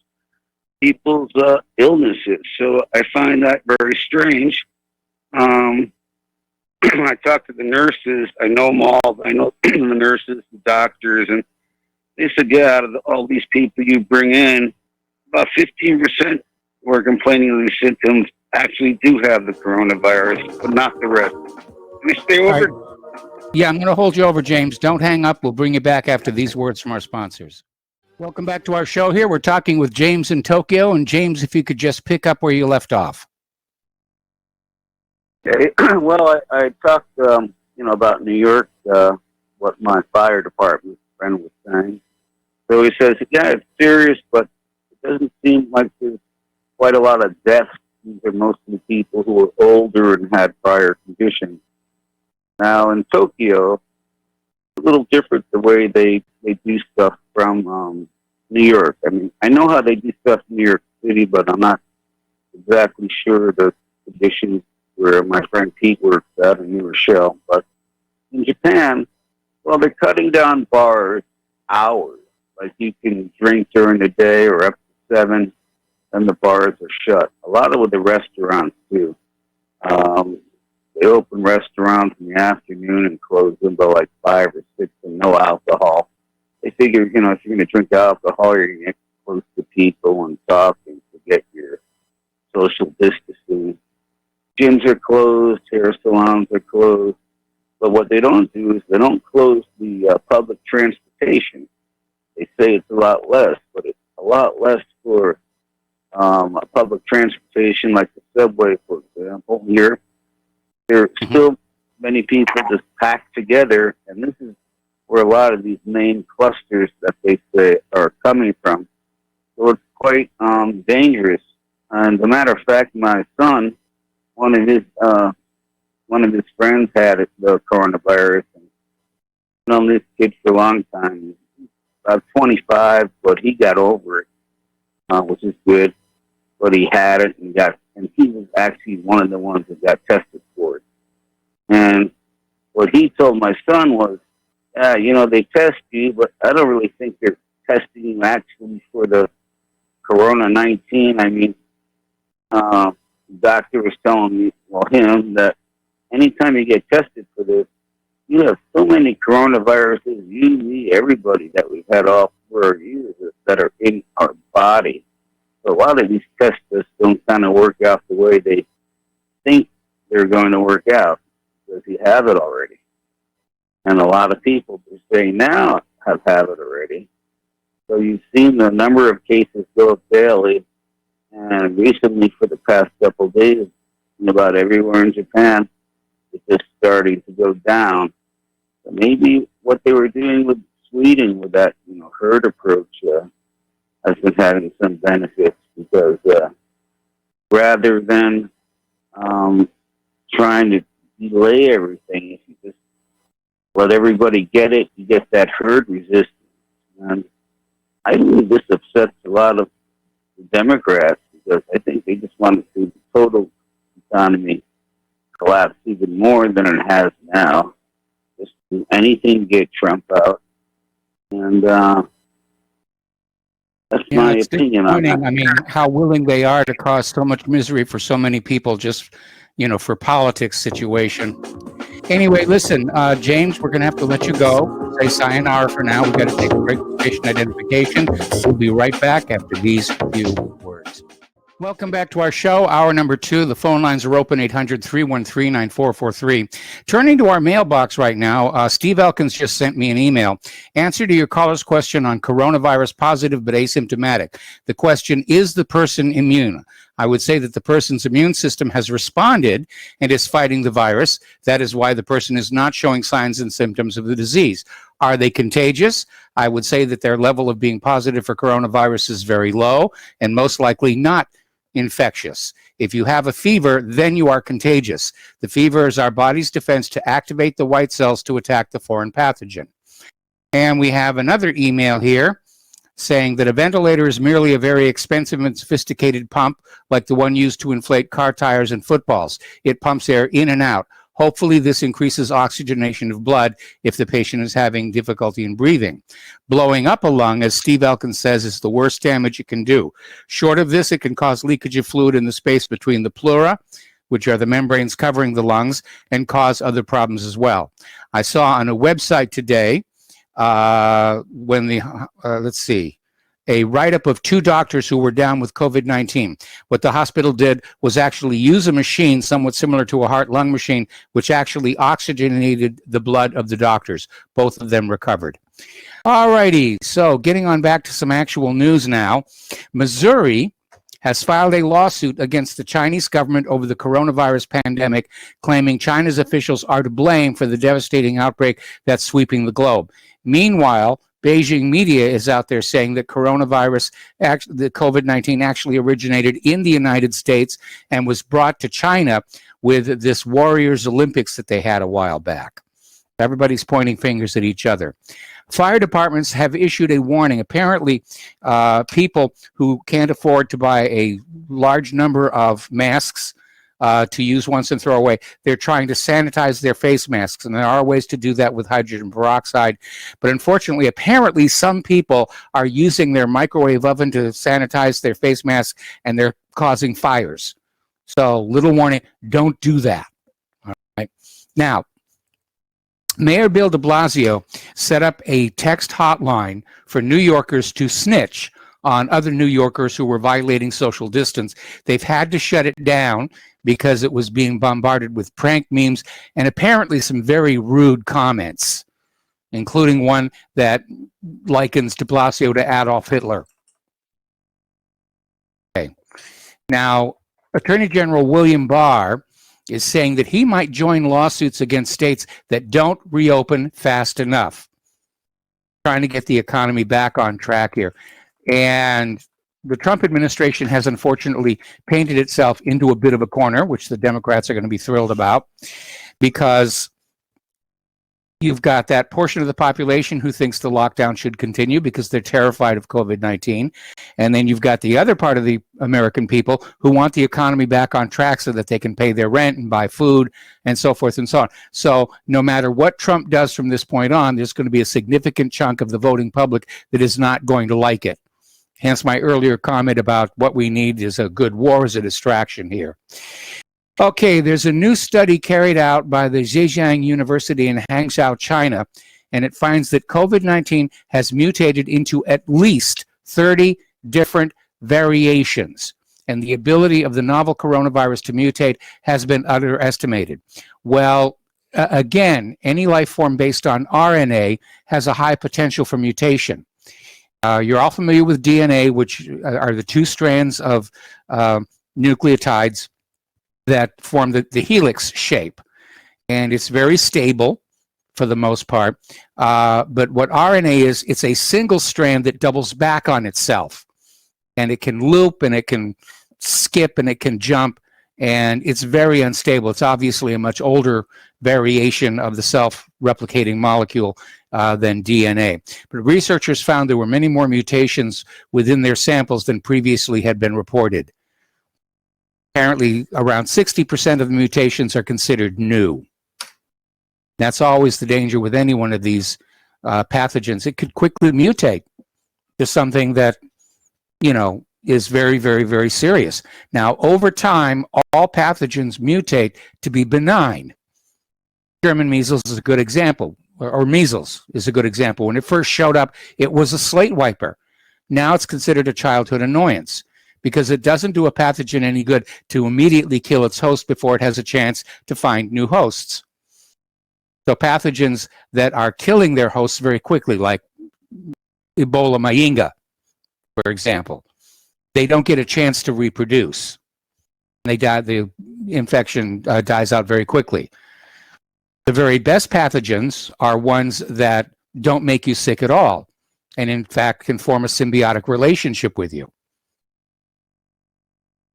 people's illnesses. So I find that very strange. I talked to the nurses. I know them all. I know the nurses, the doctors, and they said, out of all these people you bring in, about 15% who are complaining of these symptoms actually do have the coronavirus, but not the rest. Can I stay over? Right. Yeah, I'm going to hold you over, James. Don't hang up. We'll bring you back after these words from our sponsors. Welcome back to our show here. We're talking with James in Tokyo. And James, if you could just pick up where you left off. Okay. Well, I talked, about New York, what my fire department friend was saying. So he says, it's serious, but it doesn't seem like there's quite a lot of deaths. These are mostly people who are older and had prior conditions. Now, in Tokyo, it's a little different the way they do stuff from New York. I mean, I know how they do stuff in New York City, but I'm not exactly sure the conditions where my friend Pete works at in New Rochelle. But in Japan, well, they're cutting down bars hours. Like you can drink during the day or up to 7, and the bars are shut. A lot of the restaurants too. They open restaurants in the afternoon and close them by like 5 or 6 and no alcohol. They figure, if you're going to drink alcohol, you're going to get close to people and talk and forget your social distancing. Gyms are closed, hair salons are closed. But what they don't do is they don't close the public transportation. They say it's a lot less, but it's a lot less for public transportation like the subway, for example. Here, there are still many people just packed together, and this is where a lot of these main clusters that they say are coming from. So it's quite dangerous. And as a matter of fact, my son, one of his friends had the coronavirus, and I've known this kid for a long time. He's about 25, but he got over it, which is good. But he had it and he was actually one of the ones that got tested for it. And what he told my son was, they test you, but I don't really think they're testing you actually for the Corona-19. I mean, the doctor was telling me, him, that anytime you get tested for this, you have so many coronaviruses, you, me, everybody that we've had all for years that are in our body. So a lot of these tests just don't kind of work out the way they think they're going to work out because you have it already. And a lot of people are saying now have it already. So you've seen the number of cases go up daily. And recently, for the past couple of days, in about everywhere in Japan, it's just starting to go down. So maybe what they were doing with Sweden with that, herd approach has been having some benefits because rather than trying to delay everything, if you just let everybody get it, you get that herd resistance. And I believe this upsets a lot of the Democrats because I think they just want to see the total economy collapse even more than it has now. Just do anything to get Trump out. And that's my opinion on that. I mean, how willing they are to cause so much misery for so many people just, for politics situation. Anyway, listen, James, we're going to have to let you go. Say sayonara for now. We've got to take a break for patient identification. We'll be right back after these few words. Welcome back to our show, hour number 2. The phone lines are open, 800-313-9443. Turning to our mailbox right now, Steve Elkins just sent me an email. Answer to your caller's question on coronavirus positive but asymptomatic. The question, is the person immune? I would say that the person's immune system has responded and is fighting the virus. That is why the person is not showing signs and symptoms of the disease. Are they contagious? I would say that their level of being positive for coronavirus is very low and most likely not infectious. If you have a fever, then you are contagious. The fever is our body's defense to activate the white cells to attack the foreign pathogen. And we have another email here saying that a ventilator is merely a very expensive and sophisticated pump like the one used to inflate car tires and footballs. It pumps air in and out. Hopefully this increases oxygenation of blood if the patient is having difficulty in breathing. Blowing up a lung, as Steve Elkins says, is the worst damage it can do. Short of this, it can cause leakage of fluid in the space between the pleura, which are the membranes covering the lungs, and cause other problems as well. I saw on a website today a write-up of 2 doctors who were down with COVID-19. What the hospital did was actually use a machine somewhat similar to a heart-lung machine, which actually oxygenated the blood of the doctors. Both of them recovered. All righty, so getting on back to some actual news now. Missouri has filed a lawsuit against the Chinese government over the coronavirus pandemic, claiming China's officials are to blame for the devastating outbreak that's sweeping the globe. Meanwhile, Beijing media is out there saying that the COVID-19 actually originated in the United States and was brought to China with this Warriors Olympics that they had a while back. Everybody's pointing fingers at each other. Fire departments have issued a warning. Apparently, people who can't afford to buy a large number of masks to use once and throw away, they're trying to sanitize their face masks, and there are ways to do that with hydrogen peroxide. But unfortunately, apparently, some people are using their microwave oven to sanitize their face mask, and they're causing fires. So, little warning, don't do that. All right. Now, Mayor Bill de Blasio set up a text hotline for New Yorkers to snitch on other New Yorkers who were violating social distance. They've had to shut it down because it was being bombarded with prank memes and apparently some very rude comments, including one that likens de Blasio to Adolf Hitler. Okay. Now, Attorney General William Barr is saying that he might join lawsuits against states that don't reopen fast enough, trying to get the economy back on track here. And the Trump administration has unfortunately painted itself into a bit of a corner, which the Democrats are going to be thrilled about, because you've got that portion of the population who thinks the lockdown should continue because they're terrified of COVID-19. And then you've got the other part of the American people who want the economy back on track so that they can pay their rent and buy food and so forth and so on. So no matter what Trump does from this point on, there's going to be a significant chunk of the voting public that is not going to like it. Hence my earlier comment about what we need is a good war as a distraction here. Okay, there's a new study carried out by the Zhejiang University in Hangzhou, China, and it finds that COVID-19 has mutated into at least 30 different variations, and the ability of the novel coronavirus to mutate has been underestimated. Well, again, any life form based on RNA has a high potential for mutation. You're all familiar with DNA, which are the two strands of nucleotides that form the helix shape. And it's very stable for the most part. But what RNA is, it's a single strand that doubles back on itself. And it can loop, and it can skip, and it can jump. And it's very unstable. It's obviously a much older variation of the self-replicating molecule than DNA. But researchers found there were many more mutations within their samples than previously had been reported. Apparently, around 60% of the mutations are considered new. That's always the danger with any one of these pathogens. It could quickly mutate to something that, you know, is very, very, very serious. Now, over time, all pathogens mutate to be benign. German measles is a good example, or measles is a good example. When it first showed up, it was a slate wiper. Now it's considered a childhood annoyance because it doesn't do a pathogen any good to immediately kill its host before it has a chance to find new hosts. So pathogens that are killing their hosts very quickly, like Ebola Mayinga, for example, they don't get a chance to reproduce. They die, the infection dies out very quickly. The very best pathogens are ones that don't make you sick at all, and in fact can form a symbiotic relationship with you.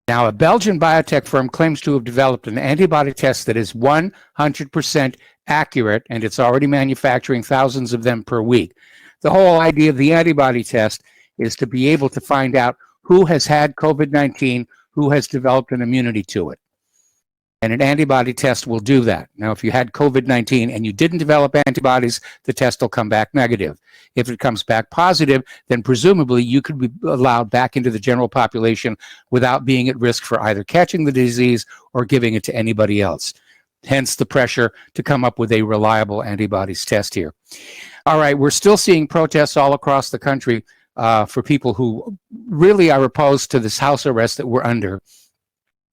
Now, a Belgian biotech firm claims to have developed an antibody test that is 100% accurate, and it's already manufacturing thousands of them per week. The whole idea of the antibody test is to be able to find out who has had COVID-19, who has developed an immunity to it. And an antibody test will do that. Now, if you had COVID-19 and you didn't develop antibodies, the test will come back negative. If it comes back positive, then presumably you could be allowed back into the general population without being at risk for either catching the disease or giving it to anybody else. Hence the pressure to come up with a reliable antibodies test here. All right, we're still seeing protests all across the country for people who really are opposed to this house arrest that we're under.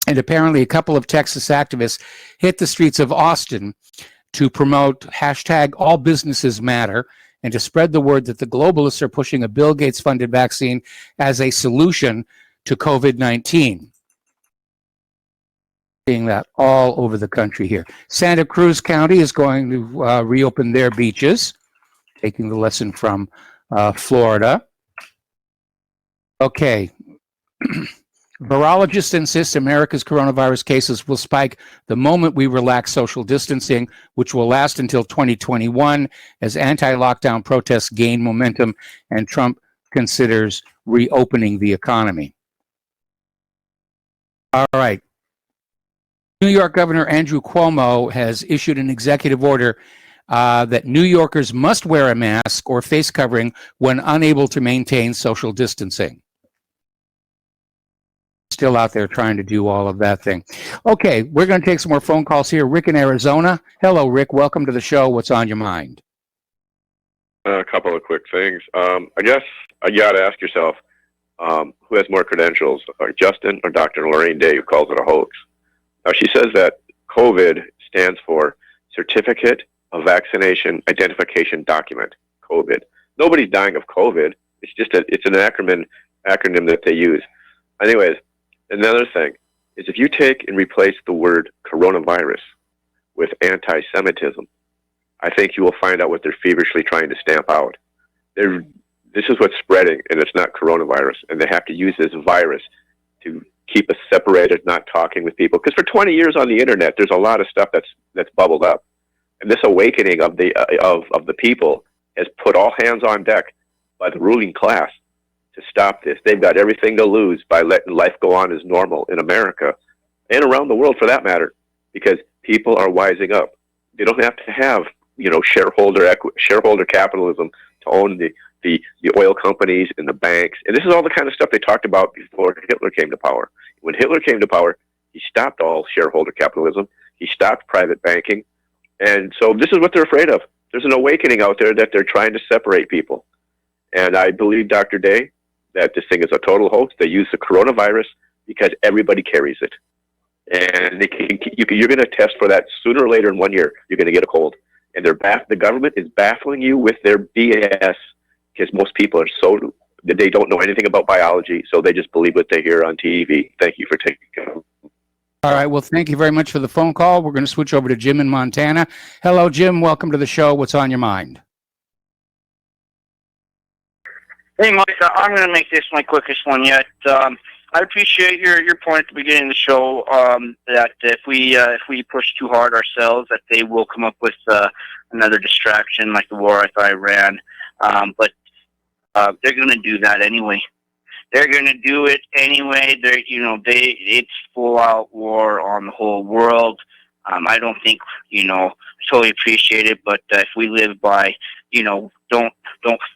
And apparently a couple of Texas activists hit the streets of Austin to promote hashtag all businesses matter and to spread the word that the globalists are pushing a Bill Gates funded vaccine as a solution to COVID-19. Seeing that all over the country here. Santa Cruz County is going to reopen their beaches, taking the lesson from Florida. Okay. Virologists insist America's coronavirus cases will spike the moment we relax social distancing, which will last until 2021 as anti-lockdown protests gain momentum and Trump considers reopening the economy. All right. New York Governor Andrew Cuomo has issued an executive order that New Yorkers must wear a mask or face covering when unable to maintain social distancing. Still out there trying to do all of that thing. Okay, we're going to take some more phone calls here. Rick in Arizona. Hello, Rick. Welcome to the show. What's on your mind? A couple of quick things. I guess you got to ask yourself, who has more credentials, Justin or Dr. Lorraine Day, who calls it a hoax? Now, she says that COVID stands for Certificate of Vaccination Identification Document, COVID. Nobody's dying of COVID. It's just it's an acronym that they use. Anyways, another thing is if you take and replace the word coronavirus with anti-Semitism, I think you will find out what they're feverishly trying to stamp out. This is what's spreading, and it's not coronavirus, and they have to use this virus to keep us separated, not talking with people. Because for 20 years on the internet, there's a lot of stuff that's bubbled up, and this awakening of the people has put all hands on deck by the ruling class to stop this. They've got everything to lose by letting life go on as normal in America and around the world, for that matter, because people are wising up. They don't have to have shareholder capitalism to own the oil companies and the banks. And this is all the kind of stuff they talked about before Hitler came to power. When Hitler came to power, he stopped all shareholder capitalism. He stopped private banking. And so this is what they're afraid of. There's an awakening out there that they're trying to separate people. And I believe, Dr. Day, that this thing is a total hoax. They use the coronavirus because everybody carries it. And you're going to test for that sooner or later in 1 year. You're going to get a cold. And the government is baffling you with their BS because most people are so that they don't know anything about biology, so they just believe what they hear on TV. Thank you for taking it. All right. Well, thank you very much for the phone call. We're going to switch over to Jim in Montana. Hello, Jim. Welcome to the show. What's on your mind? Hey, Mike. I'm going to make this my quickest one yet. I appreciate your point at the beginning of the show that if we push too hard ourselves, that they will come up with another distraction like the war with Iran. But they're going to do that anyway. They're going to do it anyway. It's full out war on the whole world. I don't think totally appreciate it, but if we live by don't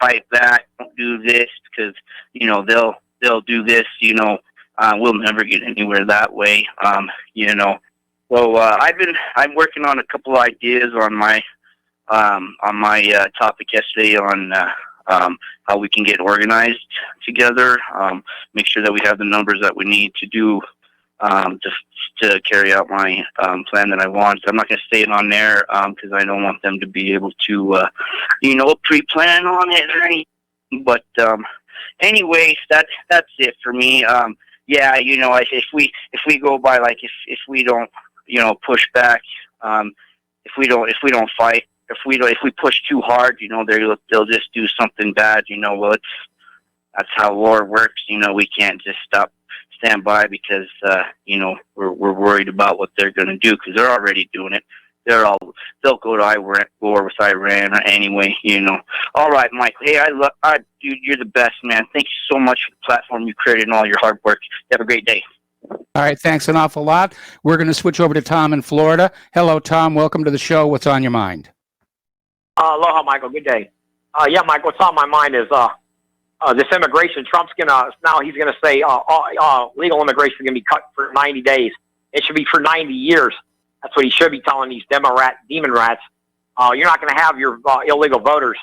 fight that, don't do this because they'll do this. We'll never get anywhere that way. So I'm working on a couple ideas on my topic yesterday on how we can get organized together, make sure that we have the numbers that we need to do to carry out my plan that I want. I'm not going to say it on there because I don't want them to be able to, pre-plan on it or anything. But anyways, that's it for me. Yeah, if we go by if we don't push back, if we don't fight. If we push too hard, they'll just do something bad. Well, that's how war works. We can't just stand by because we're worried about what they're going to do because they're already doing it. They'll go to war with Iran anyway. All right, Michael. Hey, dude, you're the best, man. Thank you so much for the platform you created and all your hard work. Have a great day. All right, thanks an awful lot. We're going to switch over to Tom in Florida. Hello, Tom. Welcome to the show. What's on your mind? Aloha, Michael. Good day. Yeah, Michael, what's on my mind is this immigration. Trump's he's gonna say legal immigration is gonna be cut for 90 days. It should be for 90 years. That's what he should be telling these demon rats. You're not gonna have your illegal voters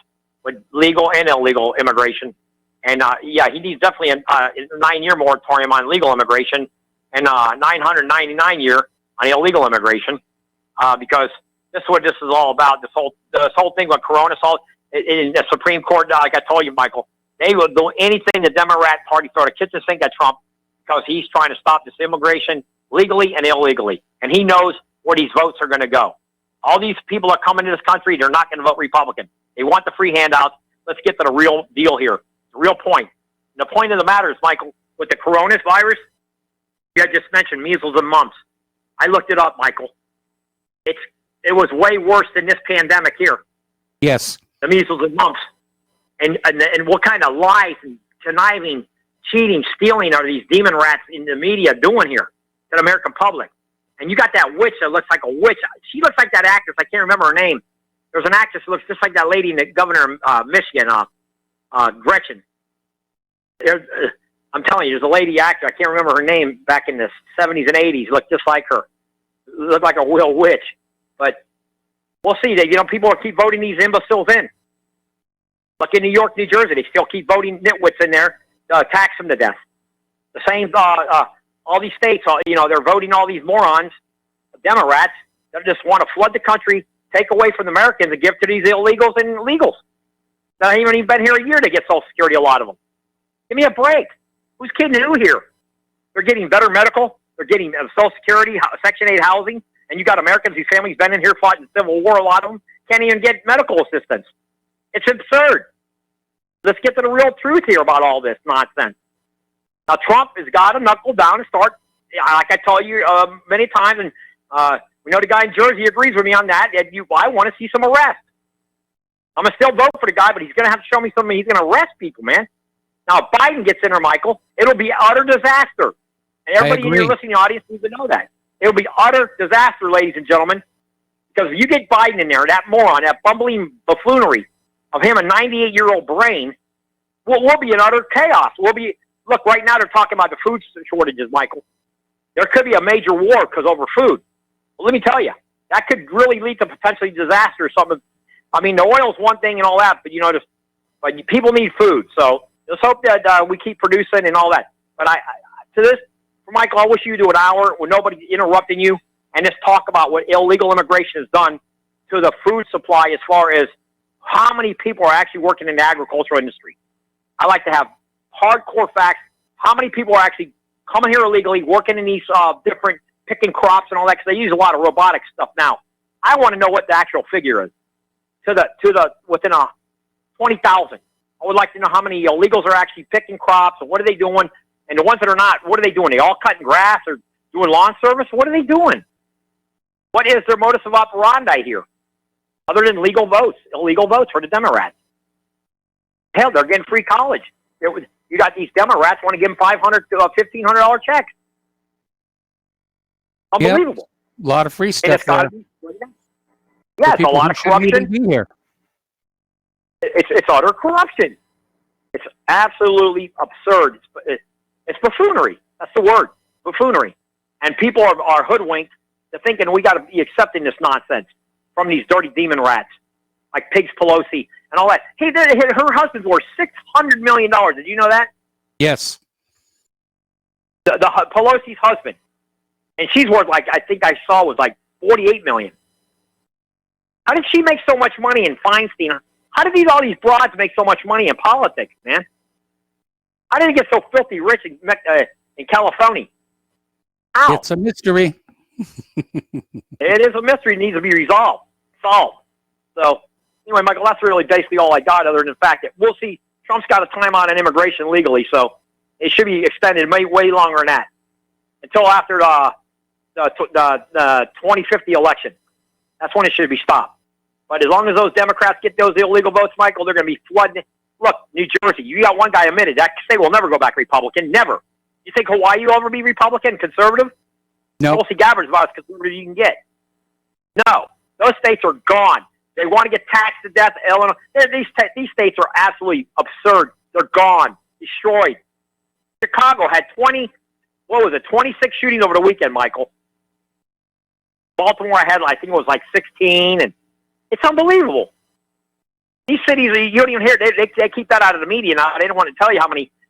with legal and illegal immigration. And yeah, he needs definitely a 9-year moratorium on legal immigration and 999 year on illegal immigration because. This is what this is all about. This whole thing with Corona, in the Supreme Court, like I told you, Michael, they will do anything the Democrat Party throw to kiss the sink at Trump because he's trying to stop this immigration legally and illegally, and he knows where these votes are going to go. All these people are coming to this country; they're not going to vote Republican. They want the free handouts. Let's get to the real deal here. The real point. And the point of the matter is, Michael, with the coronavirus, you had just mentioned measles and mumps. I looked it up, Michael. It was way worse than this pandemic here. Yes. The measles and mumps. And what kind of lies and conniving, cheating, stealing are these demon rats in the media doing here to the American public? And you got that witch that looks like a witch. She looks like that actress. I can't remember her name. There's an actress who looks just like that lady in the governor of Michigan, Gretchen. I'm telling you, there's a lady actor. I can't remember her name back in the 70s and 80s. Looked just like her. Looked like a real witch. But we'll see. People keep voting these imbeciles in. Like in New York, New Jersey, they still keep voting nitwits in there to tax them to death. The same, all these states, they're voting all these morons, Democrats, that just want to flood the country, take away from the Americans and give to these illegals and illegals. That haven't even been here a year to get Social Security, a lot of them. Give me a break. Who's kidding who here? They're getting better medical. They're getting Social Security, Section 8 housing. And you got Americans whose families been in here, fought in the Civil War, a lot of them can't even get medical assistance. It's absurd. Let's get to the real truth here about all this nonsense. Now, Trump has got to knuckle down and start, like I told you many times, and we know the guy in Jersey agrees with me on that. I want to see some arrests. I'm going to still vote for the guy, but he's going to have to show me something. He's going to arrest people, man. Now, if Biden gets in there, Michael, it'll be utter disaster. And everybody in your listening audience needs to know that. It'll be utter disaster, ladies and gentlemen, because if you get Biden in there, that moron, that bumbling buffoonery of him, a 98-year-old brain, we'll be in utter chaos. Look, right now they're talking about the food shortages, Michael. There could be a major war because over food. Well, let me tell you, that could really lead to potentially disaster or something. I mean, the oil's one thing and all that, but but people need food. So let's hope that we keep producing and all that. But Michael, I wish you do an hour with nobody interrupting you and just talk about what illegal immigration has done to the food supply as far as how many people are actually working in the agricultural industry. I like to have hardcore facts. How many people are actually coming here illegally, working in these different picking crops and all that? Because they use a lot of robotic stuff now. I want to know what the actual figure is within 20,000. I would like to know how many illegals are actually picking crops and what are they doing, and the ones that are not, what are they doing? They all cutting grass or doing lawn service? What are they doing? What is their modus of operandi here, other than illegal votes for the Democrats? Hell, they're getting free college. You got these Democrats want to give them $500 to $1,500 checks. Unbelievable. Yep. A lot of free stuff there. Yeah, it's a lot of corruption. Here. It's utter corruption. It's absolutely absurd. It's buffoonery. That's the word, buffoonery. And people are hoodwinked to thinking we got to be accepting this nonsense from these dirty demon rats like Pigs Pelosi and all that. Hey, her husband's worth $600 million. Did you know that? Yes. The Pelosi's husband. And she's worth I think I saw was $48 million. How did she make so much money in Feinstein? How did all these broads make so much money in politics, man? How did it get so filthy rich in California? How? It's a mystery. It is a mystery. It needs to be solved. So, anyway, Michael, that's really basically all I got, other than the fact that we'll see. Trump's got a timeout on immigration legally, so it should be extended way longer than that, until after the 2050 election. That's when it should be stopped. But as long as those Democrats get those illegal votes, Michael, they're going to be flooding. Look, New Jersey, you got one guy admitted that state will never go back Republican. Never. You think Hawaii will ever be Republican, conservative? No. Tulsi Gabbard's about as conservative you can get. No. Those states are gone. They want to get taxed to death. Illinois. These states are absolutely absurd. They're gone. Destroyed. Chicago had 26 shootings over the weekend, Michael. Baltimore had, I think it was 16, and it's unbelievable. These cities, you don't even hear, they keep that out of the media now. They don't want to tell you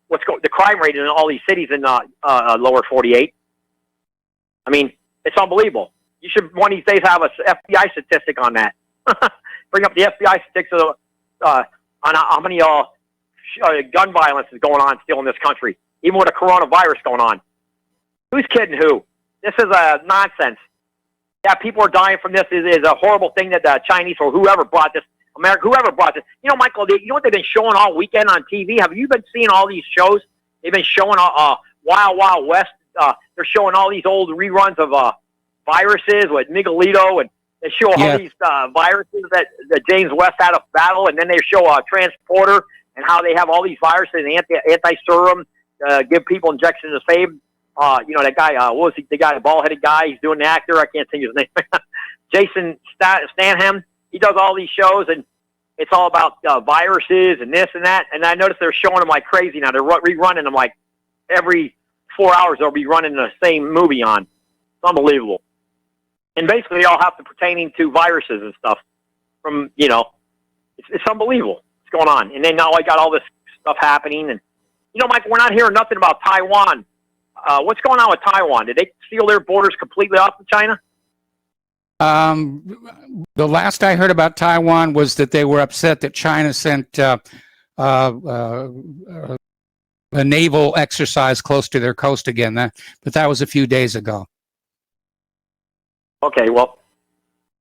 the crime rate in all these cities in lower 48. I mean, it's unbelievable. You should one of these days have a FBI statistic on that. Bring up the FBI statistics on how many gun violence is going on still in this country, even with the coronavirus going on. Who's kidding who? This is nonsense. Yeah, people are dying from this. It is a horrible thing that the Chinese or whoever brought this, whoever brought this. You know, Michael, you know what they've been showing all weekend on TV? Have you been seeing all these shows? They've been showing Wild Wild West. They're showing all these old reruns of viruses with Miguelito, and they show all these viruses that James West had a battle, and then they show a transporter and how they have all these viruses and anti-serum, give people injections to save. That guy, what was he? The guy, the bald-headed guy, he's doing the actor. I can't think of his name. Jason Stanham. He does all these shows, and it's all about viruses and this and that. And I noticed they're showing them like crazy now. They're rerunning them like every 4 hours. They'll be running the same movie on. It's unbelievable. And basically, they all have to pertaining to viruses and stuff. From it's unbelievable what's going on. And then now I got all this stuff happening, and Mike, we're not hearing nothing about Taiwan. What's going on with Taiwan? Did they seal their borders completely off to China? The last I heard about Taiwan was that they were upset that China sent a naval exercise close to their coast again. But that was a few days ago. Okay, well,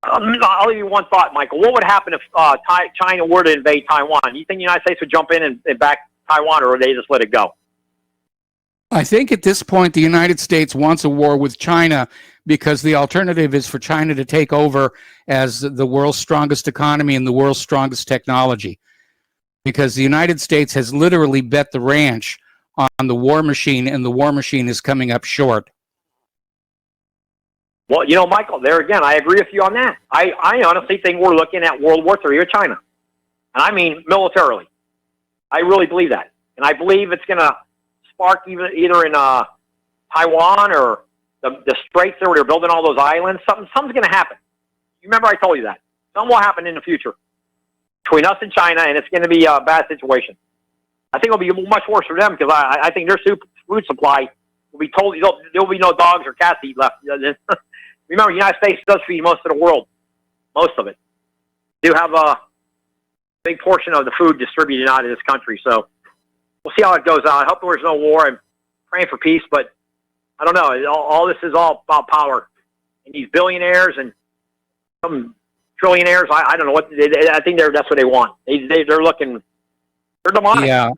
I'll leave you one thought, Michael. What would happen if China were to invade Taiwan? Do you think the United States would jump in and back Taiwan, or would they just let it go? I think at this point the United States wants a war with China because the alternative is for China to take over as the world's strongest economy and the world's strongest technology. Because the United States has literally bet the ranch on the war machine, and the war machine is coming up short. Well, Michael, there again, I agree with you on that. I honestly think we're looking at World War III with China. And I mean militarily. I really believe that. And I believe it's going to spark either in Taiwan or the straits there where they're building all those islands. Something's going to happen. You remember I told you that. Something will happen in the future between us and China, and it's going to be a bad situation. I think it'll be much worse for them because I think their food supply will be totally, there will be no dogs or cats to eat left. Remember, the United States does feed most of the world, most of it. We do have a big portion of the food distributed out of this country, so we'll see how it goes out. I hope there's no war. I'm praying for peace, but I don't know. All this is all about power. And these billionaires and some trillionaires, I don't know what, I think that's what they want. They're looking, they're demonic. Yeah,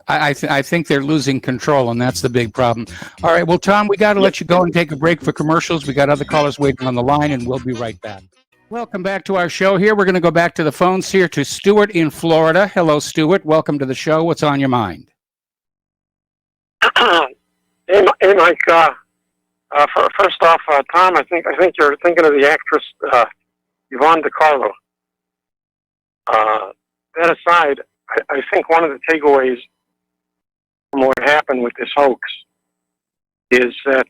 I think they're losing control, and that's the big problem. All right, well, Tom, we got to let you go and take a break for commercials. We got other callers waiting on the line, and we'll be right back. Welcome back to our show here. We're going to go back to the phones here to Stuart in Florida. Hello, Stuart. Welcome to the show. What's on your mind? Hey, Mike. First off, Tom, I think you're thinking of the actress Yvonne DiCarlo. That aside, I think one of the takeaways from what happened with this hoax is that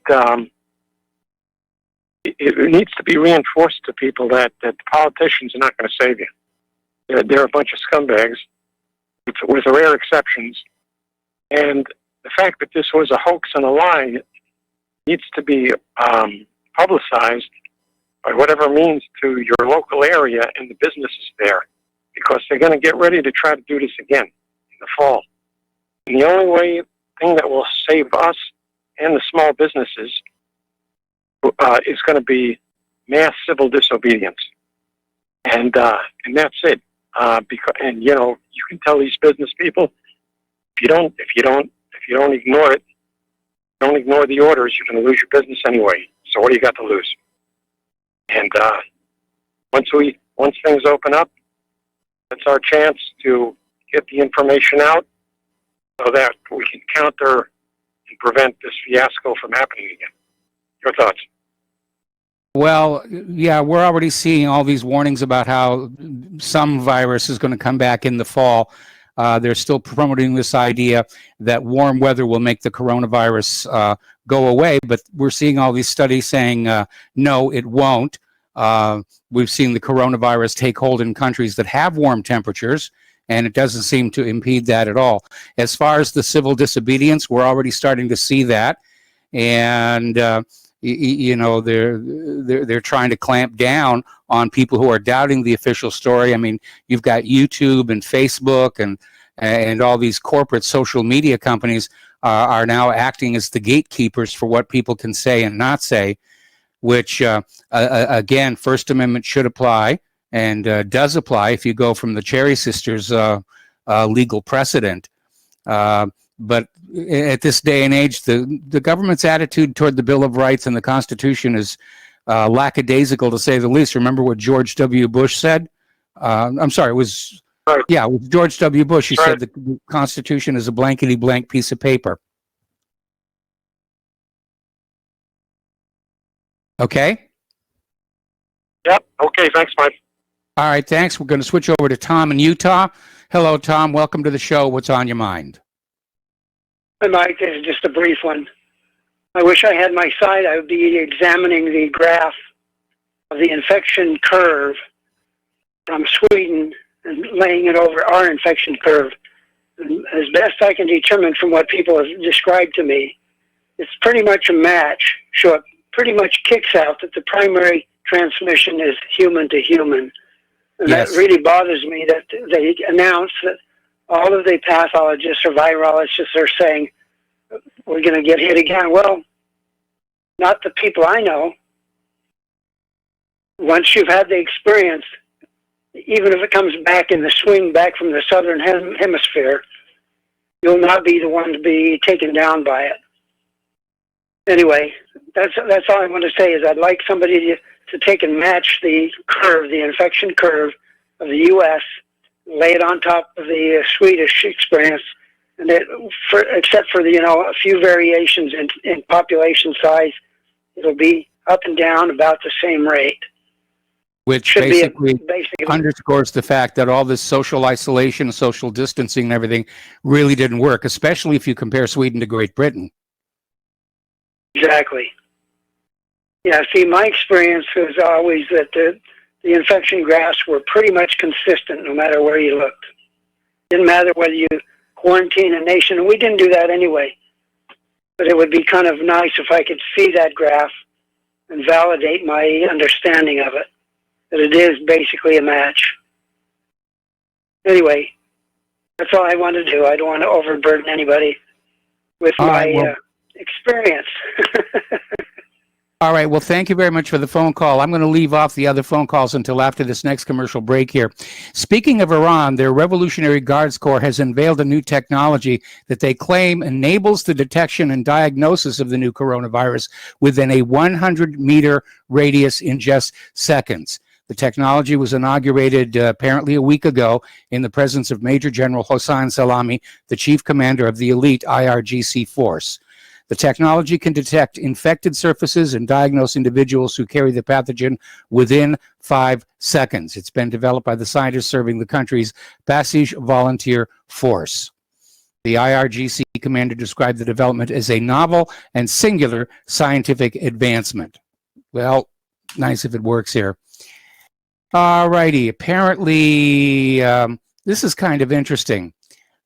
it needs to be reinforced to people that politicians are not going to save you. They're a bunch of scumbags, with rare exceptions. And the fact that this was a hoax and a lie needs to be publicized by whatever means to your local area and the businesses there, because they're going to get ready to try to do this again in the fall. And the only thing that will save us and the small businesses is going to be mass civil disobedience, and that's it. Because you can tell these business people, if you don't ignore it, don't ignore the orders, you're going to lose your business anyway. So what do you got to lose? And once things open up, that's our chance to get the information out so that we can counter and prevent this fiasco from happening again. Your thoughts? Well, yeah, we're already seeing all these warnings about how some virus is going to come back in the fall. They're still promoting this idea that warm weather will make the coronavirus go away, but we're seeing all these studies saying, no, it won't. We've seen the coronavirus take hold in countries that have warm temperatures, and it doesn't seem to impede that at all. As far as the civil disobedience, we're already starting to see that, and they're trying to clamp down on people who are doubting the official story. I mean, you've got YouTube and Facebook and all these corporate social media companies are now acting as the gatekeepers for what people can say and not say, which, again, First Amendment should apply and does apply if you go from the Cherry Sisters legal precedent. But at this day and age, the government's attitude toward the Bill of Rights and the Constitution is lackadaisical, to say the least. Remember what George W. Bush said? I'm sorry, it was George W. Bush. He said the Constitution is a blankety-blank piece of paper. Okay? Yep. Okay, thanks, Mike. All right, thanks. We're going to switch over to Tom in Utah. Hello, Tom. Welcome to the show. What's on your mind? Hi, Mike. This is just a brief one. I wish I had my side. I would be examining the graph of the infection curve from Sweden and laying it over our infection curve. And as best I can determine from what people have described to me, it's pretty much a match. So it pretty much kicks out that the primary transmission is human to human. And yes. That really bothers me that they announce that all of the pathologists or virologists are saying, we're going to get hit again. Well, not the people I know. Once you've had the experience, even if it comes back in the swing back from the southern hemisphere, you'll not be the one to be taken down by it. Anyway, that's all I want to say is I'd like somebody to take and match the curve, the infection curve of the U.S., lay it on top of the Swedish experience, and except for a few variations in population size, it'll be up and down about the same rate. Which basically underscores the fact that all this social isolation, social distancing and everything really didn't work, especially if you compare Sweden to Great Britain. Exactly. Yeah, see, my experience was always that the infection graphs were pretty much consistent no matter where you looked. Didn't matter whether you quarantine a nation, and we didn't do that anyway. But it would be kind of nice if I could see that graph and validate my understanding of it, that it is basically a match. Anyway, that's all I want to do. I don't want to overburden anybody with my experience. All right. Well, thank you very much for the phone call. I'm going to leave off the other phone calls until after this next commercial break here. Speaking of Iran, their Revolutionary Guards Corps has unveiled a new technology that they claim enables the detection and diagnosis of the new coronavirus within a 100-meter radius in just seconds. The technology was inaugurated apparently a week ago in the presence of Major General Hossein Salami, the chief commander of the elite IRGC force. The technology can detect infected surfaces and diagnose individuals who carry the pathogen within 5 seconds. It's been developed by the scientists serving the country's Basij Volunteer Force. The IRGC commander described the development as a novel and singular scientific advancement. Well, nice if it works here. All righty. Apparently, this is kind of interesting.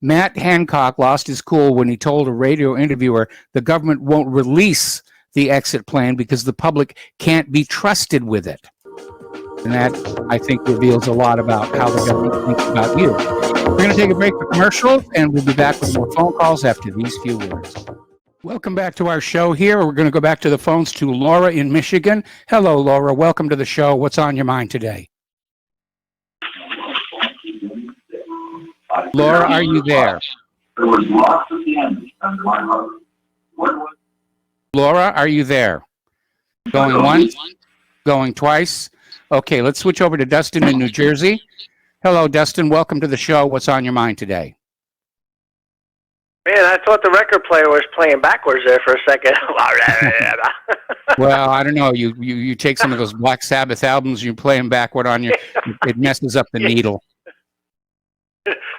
Matt Hancock lost his cool when he told a radio interviewer the government won't release the exit plan because the public can't be trusted with it. And that, I think, reveals a lot about how the government thinks about you. We're going to take a break for commercials, and we'll be back with more phone calls after these few words. Welcome back to our show here. We're going to go back to the phones to Laura in Michigan. Hello, Laura. Welcome to the show. What's on your mind today? Laura, are you there? Laura, are you there? Going once? Going twice? Okay, let's switch over to Dustin in New Jersey. Hello, Dustin. Welcome to the show. What's on your mind today? Man, I thought the record player was playing backwards there for a second. Well, I don't know. You take some of those Black Sabbath albums, you play them backward on you. It messes up the needle.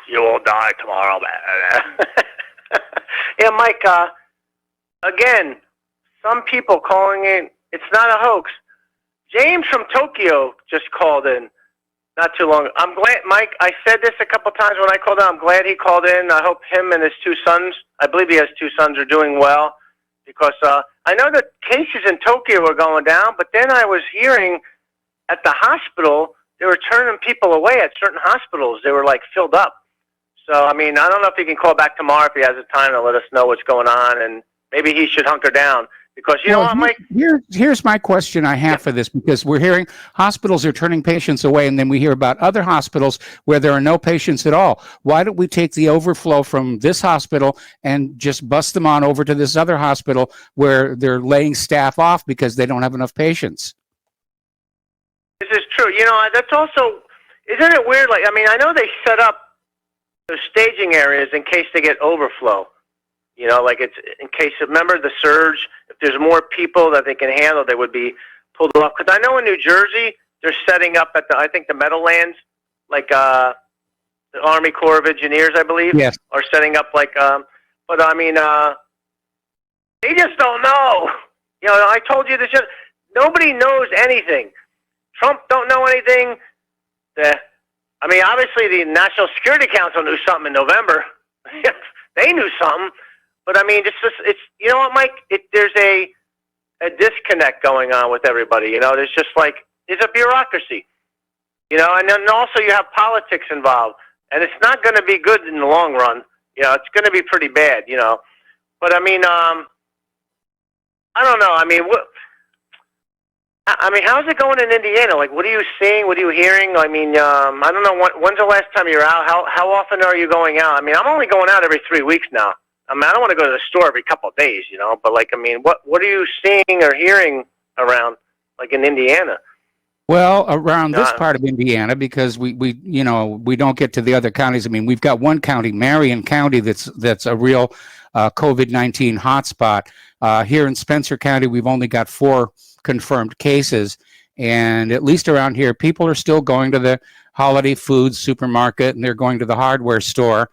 You will die tomorrow, man. Yeah, Mike, again, some people calling in, it's not a hoax. James from Tokyo just called in not too long. I'm glad, Mike, I said this a couple times when I called in. I'm glad he called in. I hope him and his two sons, I believe he has two sons, are doing well. Because I know that cases in Tokyo were going down, but then I was hearing at the hospital, they were turning people away at certain hospitals. They were, like, filled up. So, I mean, I don't know if he can call back tomorrow if he has the time to let us know what's going on, and maybe he should hunker down. Because, you know what, Mike? Here's my question I have for this, because we're hearing hospitals are turning patients away, and then we hear about other hospitals where there are no patients at all. Why don't we take the overflow from this hospital and just bust them on over to this other hospital where they're laying staff off because they don't have enough patients? This is true. You know, that's also, isn't it weird? Like, I mean, I know they set up the staging areas in case they get overflow. You know, like it's in case, remember the surge, if there's more people that they can handle, they would be pulled off. Because I know in New Jersey, they're setting up at I think the Meadowlands, like the Army Corps of Engineers, I believe, yes, are setting up like, but I mean, they just don't know. You know, I told you this, nobody knows anything. Trump don't know anything. I mean, obviously the National Security Council knew something in November. They knew something. But I mean, it's you know what, Mike? There's a disconnect going on with everybody. You know, there's just like, it's a bureaucracy. You know, and then also you have politics involved. And it's not going to be good in the long run. You know, it's going to be pretty bad, you know. But I mean, I don't know. I mean, how's it going in Indiana? Like, what are you seeing? What are you hearing? I mean, I don't know. When's the last time you're out? How often are you going out? I mean, I'm only going out every 3 weeks now. I mean, I don't want to go to the store every couple of days, you know. But like, I mean, what are you seeing or hearing around, like in Indiana? Well, around this part of Indiana, because we you know, we don't get to the other counties. I mean, we've got one county, Marion County, that's a real COVID-19 hotspot. Here in Spencer County, we've only got 4 confirmed cases, And at least around here, people are still going to the holiday food supermarket, and they're going to the hardware store.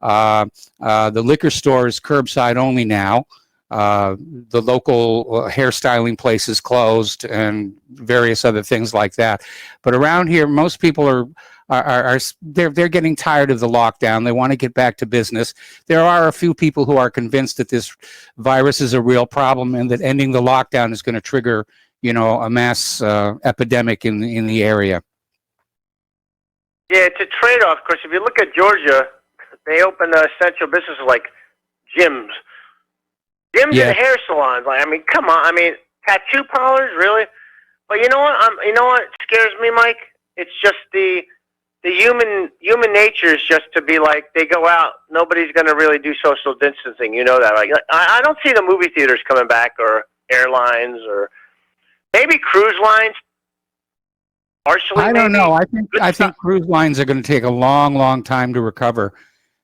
The liquor store is curbside only now. The local hairstyling place is closed, and various other things like that. But around here, most people are they're getting tired of the lockdown. They want to get back to business. There are a few people who are convinced that this virus is a real problem and that ending the lockdown is going to trigger, a mass epidemic in the area. Yeah, it's a trade-off, because if you look at Georgia, they open essential businesses like gyms. Gyms and hair salons. I mean, come on. I mean, tattoo parlors, really? But you know what? You know what scares me, Mike? It's just the human nature is just to be like, they go out, nobody's going to really do social distancing. You know that, right? I don't see the movie theaters coming back, or airlines, or maybe cruise lines. Partially, I don't know. I think cruise lines are going to take a long, long time to recover.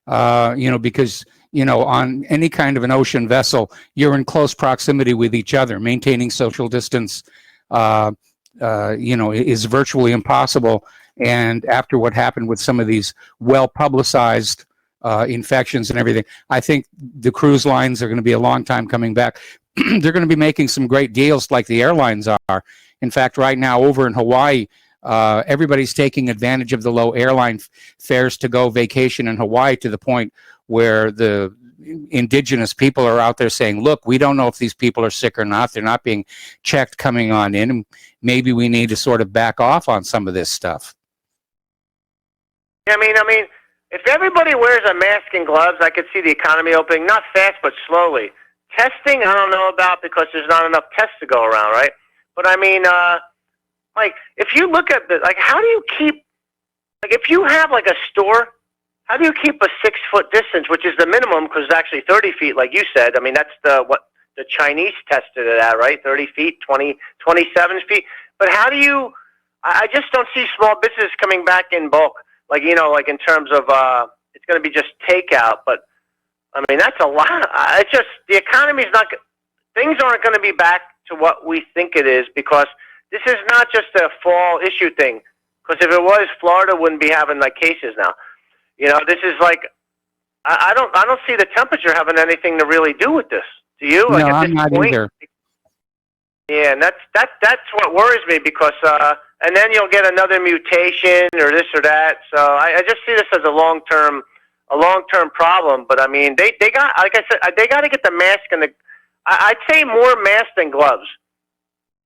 Because on any kind of an ocean vessel, you're in close proximity with each other. Maintaining social distance, is virtually impossible. And after what happened with some of these well-publicized infections and everything, I think the cruise lines are going to be a long time coming back. They're going to be making some great deals like the airlines are. In fact, right now over in Hawaii, everybody's taking advantage of the low airline fares to go vacation in Hawaii, to the point where the indigenous people are out there saying, look, we don't know if these people are sick or not. They're not being checked coming on in. And maybe we need to sort of back off on some of this stuff. I mean, if everybody wears a mask and gloves, I could see the economy opening, not fast, but slowly. Testing, I don't know about, because there's not enough tests to go around, right? But I mean, like, if you look at how do you keep, if you have like a store, how do you keep a 6-foot distance, which is the minimum, because it's actually 30 feet, like you said. I mean, that's what the Chinese tested it at, right? 30 feet, 27 feet. But how do you, I just don't see small business coming back in bulk. Like, like in terms of, it's going to be just takeout. But, I mean, that's a lot. It's just, the economy's not, things aren't going to be back to what we think it is, because this is not just a fall issue thing. Because if it was, Florida wouldn't be having like cases now. This is like, I don't see the temperature having anything to really do with this. Do you? No, I'm not either. Yeah, and that's what worries me, because and then you'll get another mutation or this or that. So I just see this as a long term problem. But I mean, they got, like I said, they got to get the mask and I'd say more mask than gloves.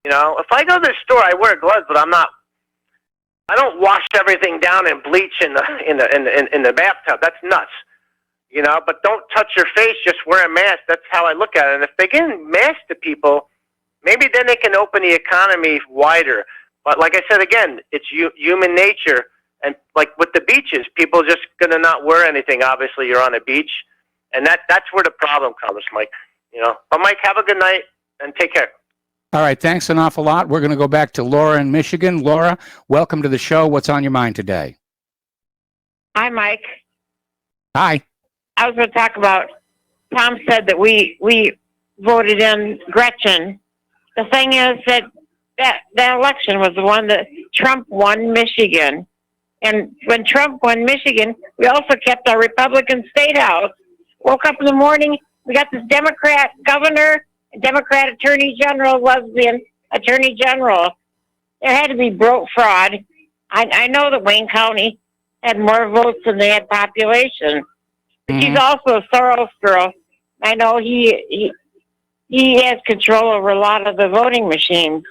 If I go to the store, I wear gloves, but I don't wash everything down in bleach in the bathtub. That's nuts. But don't touch your face. Just wear a mask. That's how I look at it. And if they give masks to people, maybe then they can open the economy wider. But like I said again, it's human nature. And like with the beaches, people are just gonna not wear anything. Obviously, you're on a beach, and that's where the problem comes, Mike. But Mike, have a good night and take care. All right, thanks an awful lot. We're going to go back to Laura in Michigan. Laura, welcome to the show. What's on your mind today? Hi, Mike. Hi. I was going to talk about, Tom said that we voted in Gretchen. The thing is that election was the one that Trump won Michigan. And when Trump won Michigan, we also kept our Republican state house. Woke up in the morning, we got this Democrat governor, Democrat Attorney General, lesbian Attorney General. There had to be broke fraud. I know that Wayne County had more votes than they had population. But she's also a Soros girl. I know he has control over a lot of the voting machines.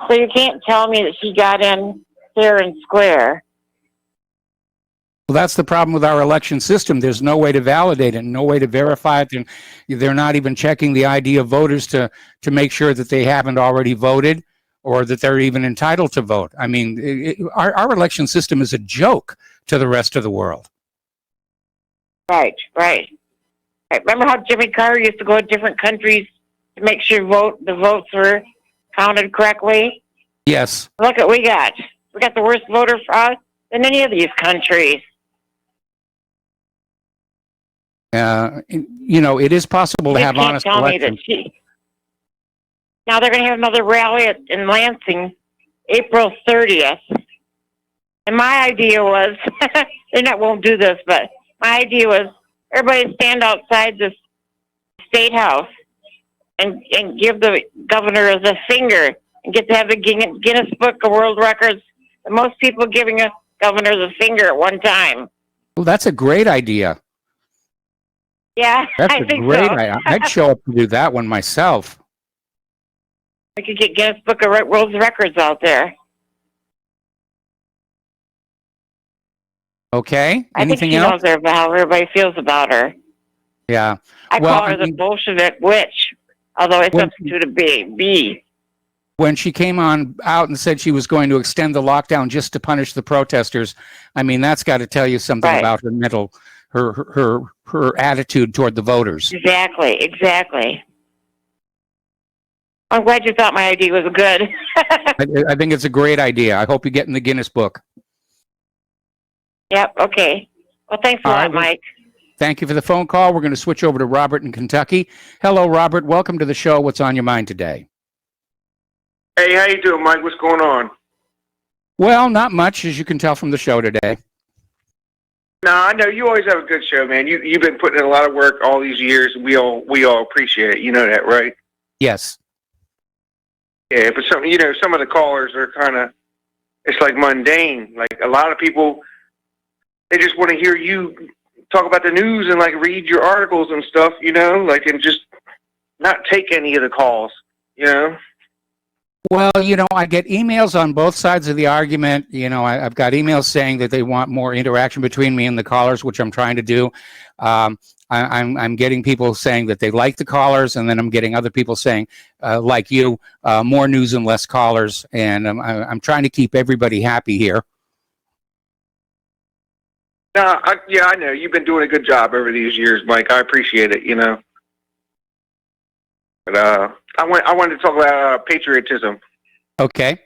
So you can't tell me that she got in fair and square. Well, that's the problem with our election system. There's no way to validate it, no way to verify it. They're not even checking the ID of voters to make sure that they haven't already voted or that they're even entitled to vote. I mean, our election system is a joke to the rest of the world. Right. Remember how Jimmy Carter used to go to different countries to make sure the votes were counted correctly? Yes. Look what we got. We got the worst voter fraud than any of these countries. It is possible to have honest elections. Now they're going to have another rally in Lansing April 30th. And my idea was, they won't do this, but my idea was everybody stand outside the State House and give the governor the finger and get to have the Guinness Book of World Records. The most people giving a governor the finger at one time. Well, that's a great idea. Yeah, That's I a think great so. idea. I'd show up to do that one myself. We could get Guinness Book of World Records out there. Okay. I think Anything she else? knows how everybody feels about her. Yeah. I Well, call her the Bolshevik witch, although I substitute a B. When she came on out and said she was going to extend the lockdown just to punish the protesters, I mean, that's got to tell you something about her mental, her attitude toward the voters. Exactly. I'm glad you thought my idea was good. I think it's a great idea. I hope you get in the Guinness Book. Yep, okay. Well, thanks a lot, Mike. Thank you for the phone call. We're going to switch over to Robert in Kentucky. Hello, Robert. Welcome to the show. What's on your mind today? Hey, how you doing, Mike? What's going on? Well, not much, as you can tell from the show today. No, I know you always have a good show, man. You've been putting in a lot of work all these years, and we all appreciate it. You know that, right? Yes. Yeah, but some of the callers are kind of, it's like mundane. Like a lot of people, they just want to hear you talk about the news and like read your articles and stuff, like, and just not take any of the calls, Well, I get emails on both sides of the argument. I've got emails saying that they want more interaction between me and the callers, which I'm trying to do. I'm getting people saying that they like the callers, and then I'm getting other people saying, like you, more news and less callers. And I'm trying to keep everybody happy here. No, I know you've been doing a good job over these years, Mike. I appreciate it. But I wanted to talk about patriotism. Okay.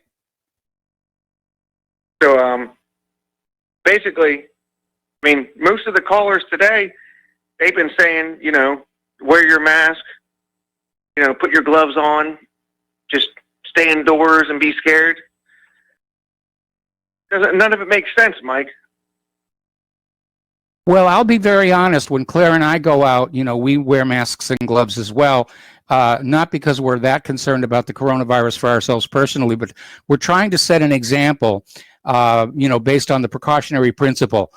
So basically, I mean, most of the callers today, they've been saying, wear your mask, put your gloves on, just stay indoors and be scared. None of it makes sense, Mike. Well, I'll be very honest. When Claire and I go out, we wear masks and gloves as well. Not because we're that concerned about the coronavirus for ourselves personally, but we're trying to set an example, based on the precautionary principle.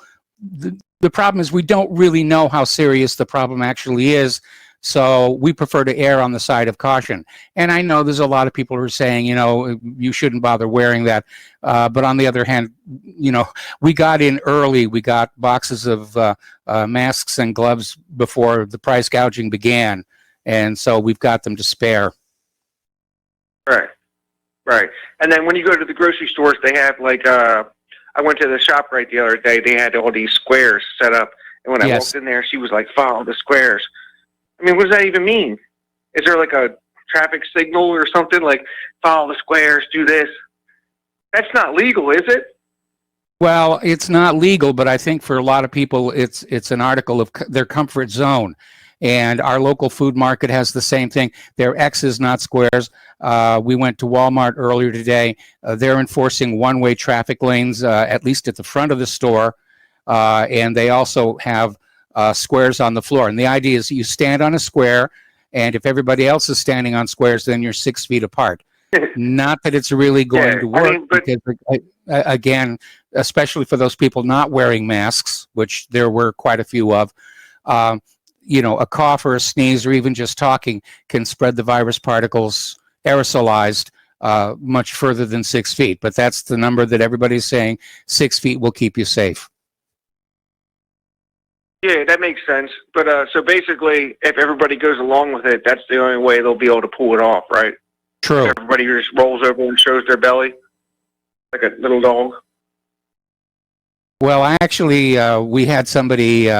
The problem is we don't really know how serious the problem actually is, so we prefer to err on the side of caution. And I know there's a lot of people who are saying, you shouldn't bother wearing that. But on the other hand, we got in early. We got boxes of masks and gloves before the price gouging began. And so we've got them to spare. Right. And then when you go to the grocery stores, they have like, I went to the ShopRite the other day. They had all these squares set up. And when I walked in there, she was like, follow the squares. I mean, what does that even mean? Is there like a traffic signal or something like follow the squares, do this? That's not legal, is it? Well, it's not legal, but I think for a lot of people, it's an article of their comfort zone. And our local food market has the same thing. They're X's, not squares. We went to Walmart earlier today. They're enforcing one-way traffic lanes, at least at the front of the store. And they also have squares on the floor. And the idea is you stand on a square, and if everybody else is standing on squares, then you're 6 feet apart. Not that it's really going to work, because, again, especially for those people not wearing masks, which there were quite a few of, a cough or a sneeze or even just talking can spread the virus particles aerosolized much further than 6 feet. But that's the number that everybody's saying. 6 feet will keep you safe. Yeah, that makes sense. But so basically, if everybody goes along with it, that's the only way they'll be able to pull it off, right? True. If everybody just rolls over and shows their belly like a little dog. Well, actually, we had somebody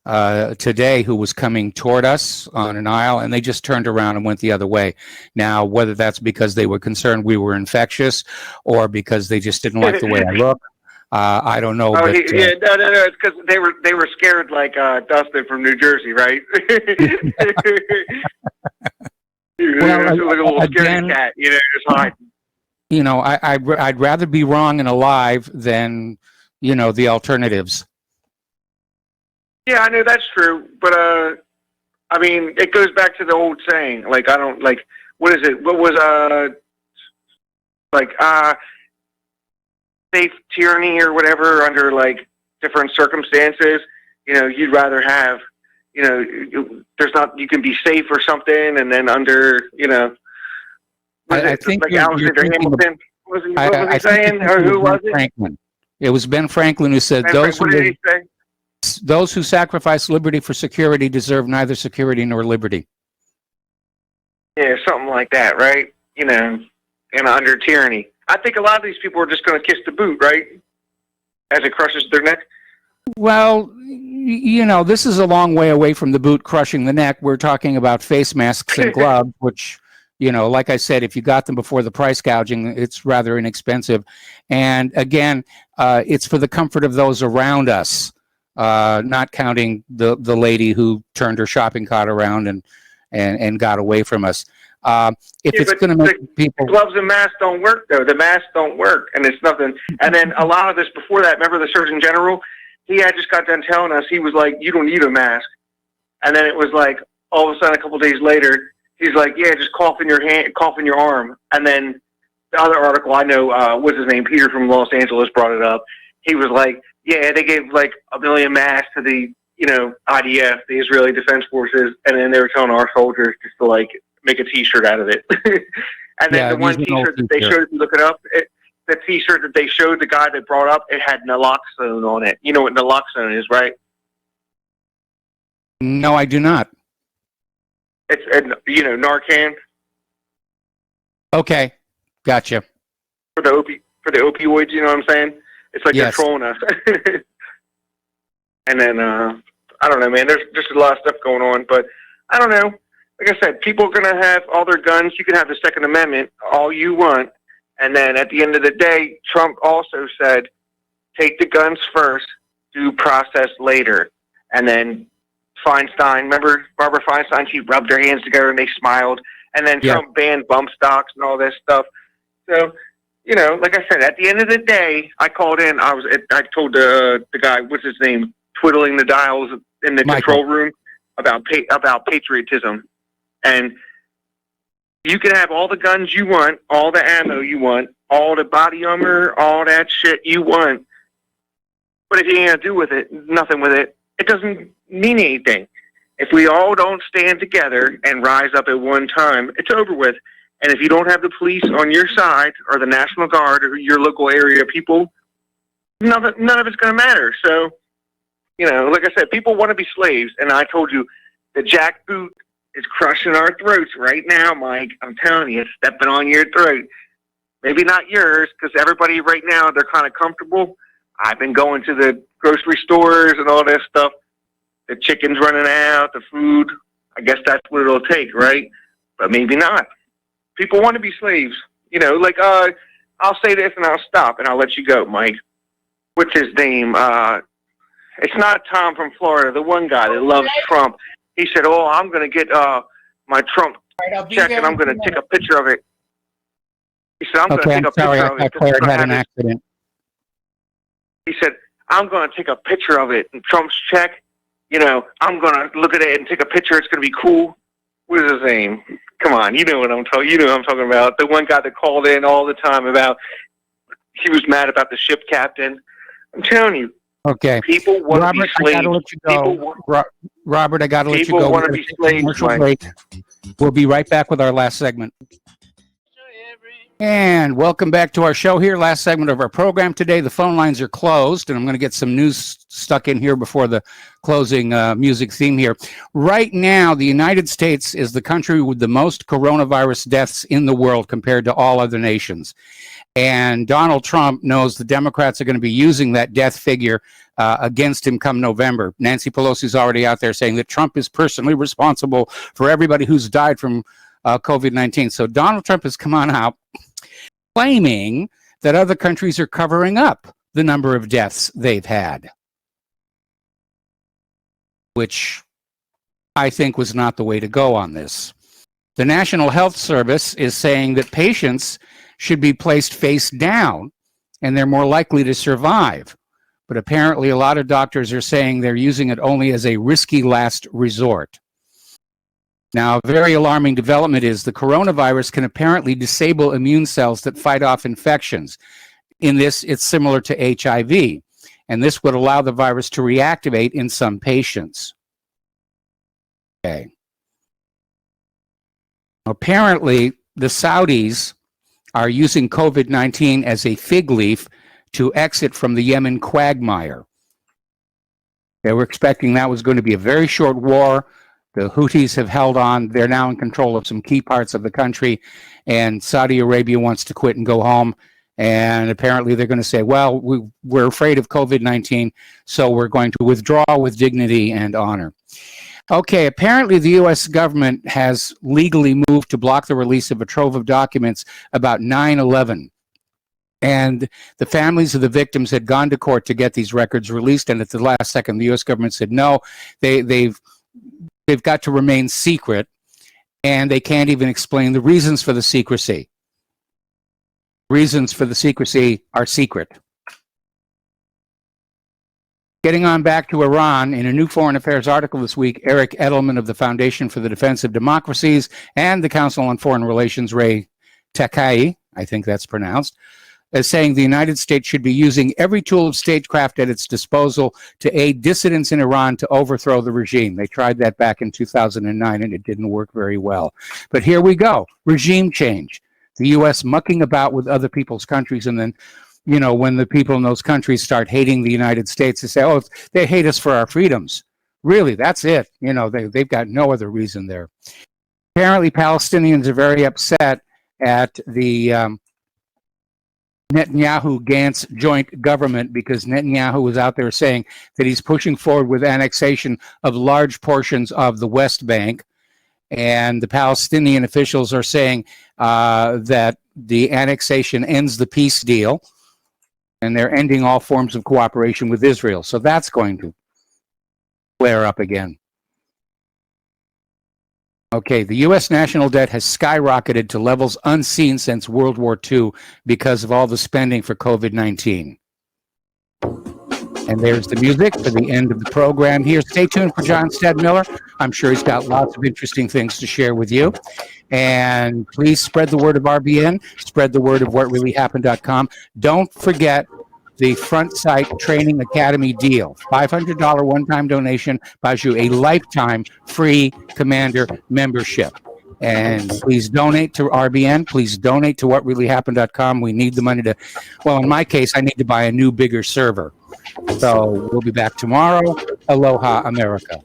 today who was coming toward us on an aisle, and they just turned around and went the other way. Now, whether that's because they were concerned we were infectious or because they just didn't like the way I look, I don't know. Oh, but, no, it's because they were scared like Dustin from New Jersey, right? Well, like a little scaredy cat, just hiding. you know, I'd rather be wrong and alive than, you know, the alternatives. Yeah, I know that's true, but I mean, it goes back to the old saying. Like, I don't like. What is it? What was like safe tyranny or whatever under like different circumstances? You know, you'd rather have. You know, there's not. You can be safe or something, and then under. You know. I think like you're Alexander thinking Hamilton? What was I he think saying? Or who was it? Franklin. It was Ben Franklin who said, What did he say? those who sacrifice liberty for security deserve neither security nor liberty. Yeah, something like that, right? You know, and under tyranny. I think a lot of these people are just going to kiss the boot, right? As it crushes their neck. Well, you know, this is a long way away from the boot crushing the neck. We're talking about face masks and gloves, which, you know, like I said, if you got them before the price gouging, it's rather inexpensive. And again, it's for the comfort of those around us, not counting the lady who turned her shopping cart around and got away from us. If it's going to make people... The gloves and masks don't work, though. The masks don't work, and it's nothing. And then a lot of this before that, remember the Surgeon General? He had just got done telling us, he was like, you don't need a mask. And then it was like, all of a sudden, a couple days later, he's like, yeah, just cough in your hand, cough in your arm. And then the other article, I know, what's his name, Peter from Los Angeles brought it up. He was like, yeah, they gave like 1 million masks to the, you know, IDF, the Israeli Defense Forces, and then they were telling our soldiers just to like make a T-shirt out of it. And then the one T-shirt that they showed, if you look it up, the T-shirt that they showed the guy that brought up, it had naloxone on it. You know what naloxone is, right? No, I do not. It's, you know, Narcan. Okay, gotcha. For the opioids, you know what I'm saying? It's like yes. They're trolling us. And then, I don't know, man, there's just a lot of stuff going on, but I don't know. Like I said, people are going to have all their guns. You can have the Second Amendment all you want. And then at the end of the day, Trump also said, take the guns first, due process later. And then Feinstein, remember Barbara Feinstein? She rubbed their hands together and they smiled. And then Trump banned bump stocks and all this stuff. So, you know, like I said, at the end of the day, I called in. I told the guy, what's his name, twiddling the dials in the control room about patriotism. And you can have all the guns you want, all the ammo you want, all the body armor, all that shit you want. But if you ain't gonna do with it, nothing with it, it doesn't mean anything. If we all don't stand together and rise up at one time, it's over with. And if you don't have the police on your side, or the National Guard, or your local area people, none of it's going to matter. So, you know, like I said, people want to be slaves. And I told you, the jackboot is crushing our throats right now, Mike. I'm telling you, it's stepping on your throat. Maybe not yours, because everybody right now, they're kind of comfortable. I've been going to the grocery stores and all that stuff. The chicken's running out, the food. I guess that's what it'll take, right? But maybe not. People want to be slaves. You know, like, I'll say this and I'll stop and I'll let you go, Mike. What's his name? It's not Tom from Florida, the one guy that loves Trump. He said, oh, I'm going to get my Trump check and I'm going to take a picture of it. He said, I'm going to take a picture of it. I thought Claire had an accident. He said, I'm going to take a picture of it. And Trump's check, you know, I'm going to look at it and take a picture. It's going to be cool. What is his name? Come on, you know what I'm talking. You know what I'm talking about. The one guy that called in all the time about he was mad about the ship captain. I'm telling you. Okay. People want to be slaves. I gotta let you go. Robert, I got to let you go. People want to be slaves. We'll be right back with our last segment. And welcome back to our show here. Last segment of our program today. The phone lines are closed, and I'm going to get some news stuck in here before the closing music theme here. Right now, the United States is the country with the most coronavirus deaths in the world compared to all other nations. And Donald Trump knows the Democrats are going to be using that death figure against him come November. Nancy Pelosi's already out there saying that Trump is personally responsible for everybody who's died from COVID-19. So Donald Trump has come on out claiming that other countries are covering up the number of deaths they've had, which I think was not the way to go on this. The National Health Service is saying that patients should be placed face down, and they're more likely to survive. But apparently a lot of doctors are saying they're using it only as a risky last resort. Now, a very alarming development is the coronavirus can apparently disable immune cells that fight off infections. In this, it's similar to HIV, and this would allow the virus to reactivate in some patients. Okay. Apparently, the Saudis are using COVID-19 as a fig leaf to exit from the Yemen quagmire. They were expecting that was going to be a very short war. The Houthis have held on. They're now in control of some key parts of the country, and Saudi Arabia wants to quit and go home. And apparently they're going to say, well, we're afraid of COVID-19, so we're going to withdraw with dignity and honor. Okay, apparently the U.S. government has legally moved to block the release of a trove of documents about 9/11. And the families of the victims had gone to court to get these records released, and at the last second, the U.S. government said, no, they've got to remain secret, and they can't even explain the reasons for the secrecy. Reasons for the secrecy are secret. Getting on back to Iran, in a new Foreign Affairs article this week, Eric Edelman of the Foundation for the Defense of Democracies and the Council on Foreign Relations, Ray Takai, I think that's pronounced, is saying the United States should be using every tool of statecraft at its disposal to aid dissidents in Iran to overthrow the regime. They tried that back in 2009, and it didn't work very well. But here we go, regime change. The U.S. mucking about with other people's countries, and then, you know, when the people in those countries start hating the United States, they say, oh, they hate us for our freedoms. Really, that's it. You know, they've got no other reason there. Apparently, Palestinians are very upset at the Netanyahu-Gantz joint government because Netanyahu was out there saying that he's pushing forward with annexation of large portions of the West Bank. And the Palestinian officials are saying that the annexation ends the peace deal, and they're ending all forms of cooperation with Israel. So that's going to flare up again. Okay, the U.S. national debt has skyrocketed to levels unseen since World War II because of all the spending for COVID-19. And there's the music for the end of the program here. Stay tuned for John Stedmiller. I'm sure he's got lots of interesting things to share with you. And please spread the word of RBN, spread the word of whatreallyhappened.com. Don't forget the Front Sight Training Academy deal. $500 one-time donation buys you a lifetime free Commander membership. And please donate to RBN. Please donate to whatreallyhappened.com. We need the money to, well, in my case, I need to buy a new, bigger server. So we'll be back tomorrow. Aloha, America.